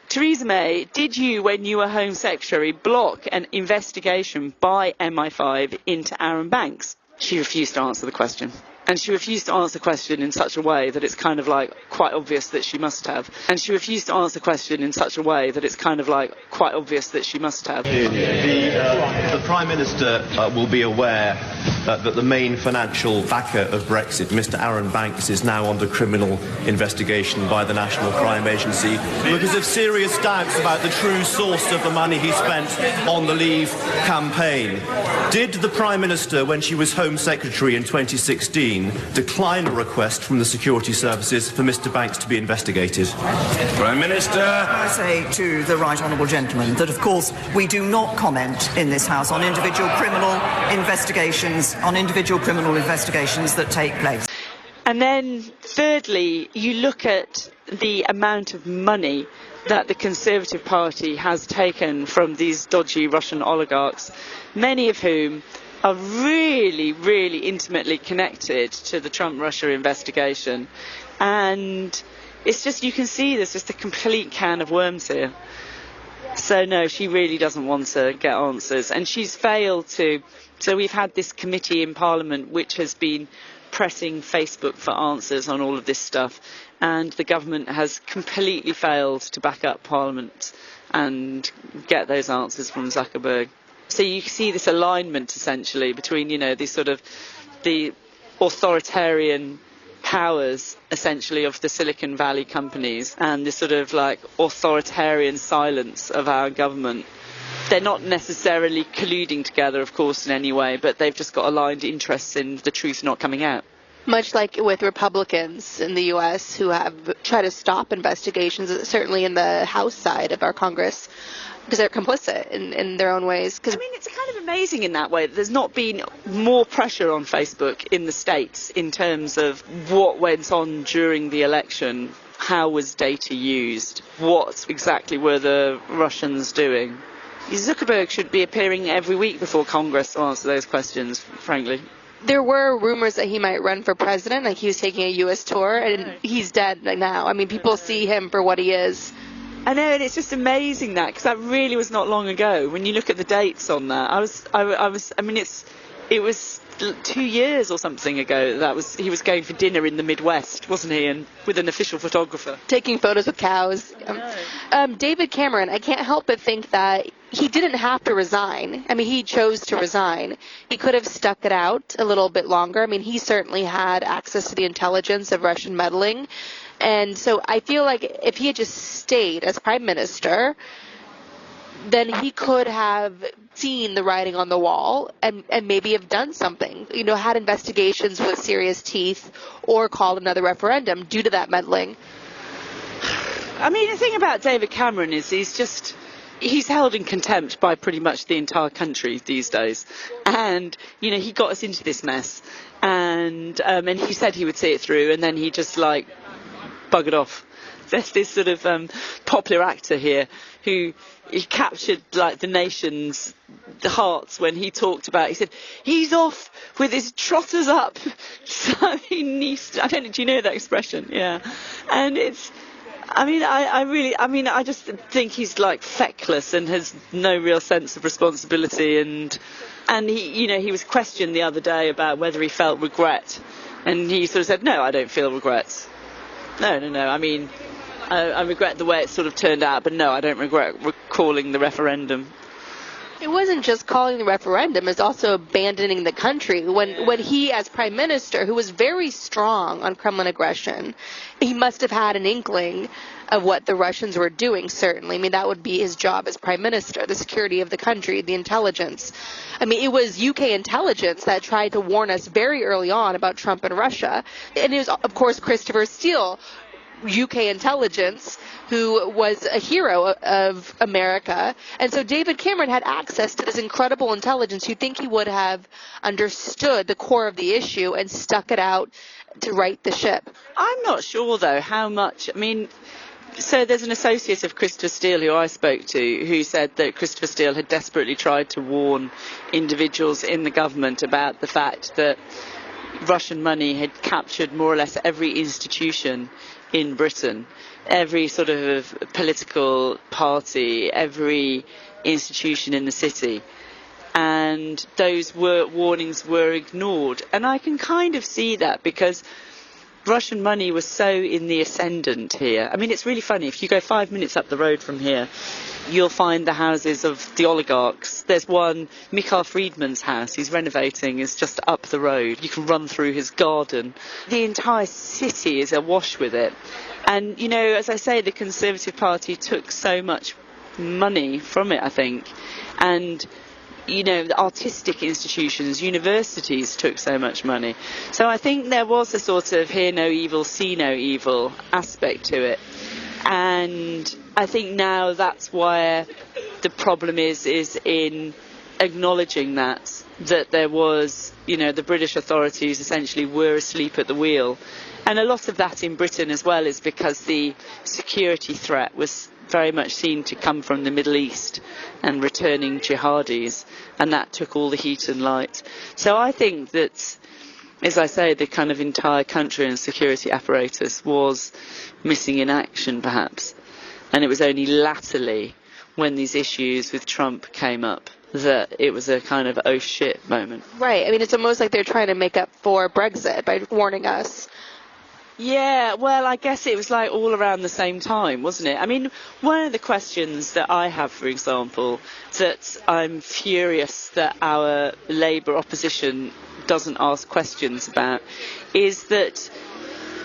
Theresa May, did you, when you were Home Secretary, block an investigation by MI5 into Arron Banks? She refused to answer the question. And she refused to answer the question in such a way that it's kind of like quite obvious that she must have. And she refused to answer the question in such a way that it's kind of like quite obvious that she must have. The Prime Minister will be aware that the main financial backer of Brexit, Mr Arron Banks, is now under criminal investigation by the National Crime Agency because of serious doubts about the true source of the money he spent on the Leave campaign. Did the Prime Minister, when she was Home Secretary in 2016, decline a request from the security services for Mr Banks to be investigated? Prime Minister. I say to the right honourable gentleman that, of course, we do not comment in this House on individual criminal investigations that take place. And then, thirdly, you look at the amount of money that the Conservative Party has taken from these dodgy Russian oligarchs, many of whom are really, really intimately connected to the Trump-Russia investigation. And it's just, you can see there's just a complete can of worms here. So no, she really doesn't want to get answers. And she's failed to. So we've had this committee in Parliament which has been pressing Facebook for answers on all of this stuff. And the government has completely failed to back up Parliament and get those answers from Zuckerberg. So you see this alignment essentially between, these sort of the authoritarian powers essentially of the Silicon Valley companies and this sort of like authoritarian silence of our government. They're not necessarily colluding together, of course, in any way, but they've just got aligned interests in the truth not coming out. Much like with Republicans in the U.S. who have tried to stop investigations, certainly in the House side of our Congress, because they're complicit in their own ways. I mean, it's kind of amazing in that way that there's not been more pressure on Facebook in the States in terms of what went on during the election, how was data used, what exactly were the Russians doing. Zuckerberg should be appearing every week before Congress to answer those questions, frankly. There were rumors that he might run for president, like he was taking a U.S. tour, and he's dead now. I mean, people see him for what he is. I know, and it's just amazing because that really was not long ago. When you look at the dates on that, I mean, it was 2 years or something ago he was going for dinner in the Midwest, wasn't he, and with an official photographer. Taking photos with cows. David Cameron, I can't help but think that he didn't have to resign. I mean, he chose to resign. He could have stuck it out a little bit longer. I mean, he certainly had access to the intelligence of Russian meddling. And so I feel like if he had just stayed as prime minister, then he could have seen the writing on the wall and maybe have done something, had investigations with serious teeth or called another referendum due to that meddling. I mean, the thing about David Cameron is he's held in contempt by pretty much the entire country these days. And, he got us into this mess. And he said he would see it through, and then he just, buggered off. There's this sort of popular actor here who he captured the nation's hearts when he talked about. He said he's off with his trotters up. So he needs to, I don't know. Do you know that expression? Yeah, and it's. I mean, I just think he's feckless and has no real sense of responsibility. And he was questioned the other day about whether he felt regret, and he sort of said, "No, I don't feel regret. No. I mean, I regret the way it sort of turned out, but no, I don't regret calling the referendum." It wasn't just calling the referendum, it's also abandoning the country. When he, as prime minister, who was very strong on Kremlin aggression, he must have had an inkling of what the Russians were doing, certainly. I mean, that would be his job as prime minister, the security of the country, the intelligence. I mean, it was UK intelligence that tried to warn us very early on about Trump and Russia. And it was, of course, Christopher Steele, UK intelligence, who was a hero of America. And so David Cameron had access to this incredible intelligence. You'd think he would have understood the core of the issue and stuck it out to right the ship. I'm not sure, though, how much. I mean, so there's an associate of Christopher Steele who I spoke to who said that Christopher Steele had desperately tried to warn individuals in the government about the fact that Russian money had captured more or less every institution in Britain, every sort of political party, every institution in the city. And those warnings were ignored. And I can kind of see that because Russian money was so in the ascendant here. I mean, it's really funny. If you go 5 minutes up the road from here, you'll find the houses of the oligarchs. There's one, Mikhail Friedman's house, he's renovating, is just up the road. You can run through his garden. The entire city is awash with it. And, as I say, the Conservative Party took so much money from it, I think. And the artistic institutions, universities took so much money. So I think there was a sort of hear no evil, see no evil aspect to it. And I think now that's where the problem is in acknowledging that there was, the British authorities essentially were asleep at the wheel. And a lot of that in Britain as well is because the security threat was very much seen to come from the Middle East and returning jihadis, and that took all the heat and light. So I think that, as I say, the kind of entire country and security apparatus was missing in action, perhaps. And it was only latterly, when these issues with Trump came up, that it was a kind of oh shit moment. Right. I mean, it's almost like they're trying to make up for Brexit by warning us. Yeah, well, I guess it was all around the same time, wasn't it? I mean, one of the questions that I have, for example, that I'm furious that our Labour opposition doesn't ask questions about, is that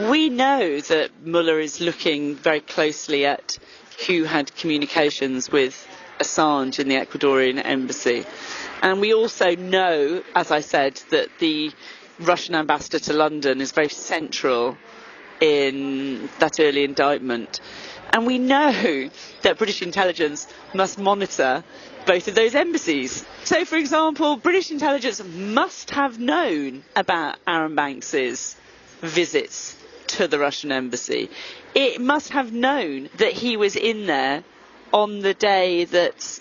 we know that Mueller is looking very closely at who had communications with Assange in the Ecuadorian embassy. And we also know, as I said, that the Russian ambassador to London is very central in that early indictment. And we know that British intelligence must monitor both of those embassies. So, for example, British intelligence must have known about Aaron Banks's visits to the Russian embassy. It must have known that he was in there on the day that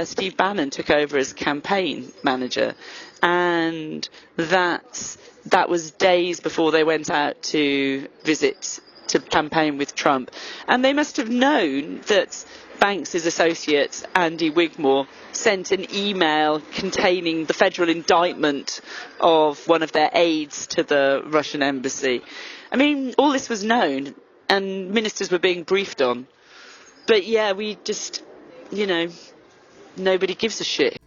Steve Bannon took over as campaign manager, and that was days before they went out to campaign with Trump. And they must have known that Banks' associate, Andy Wigmore, sent an email containing the federal indictment of one of their aides to the Russian embassy. I mean, all this was known and ministers were being briefed on. But yeah, we just, you know, nobody gives a shit.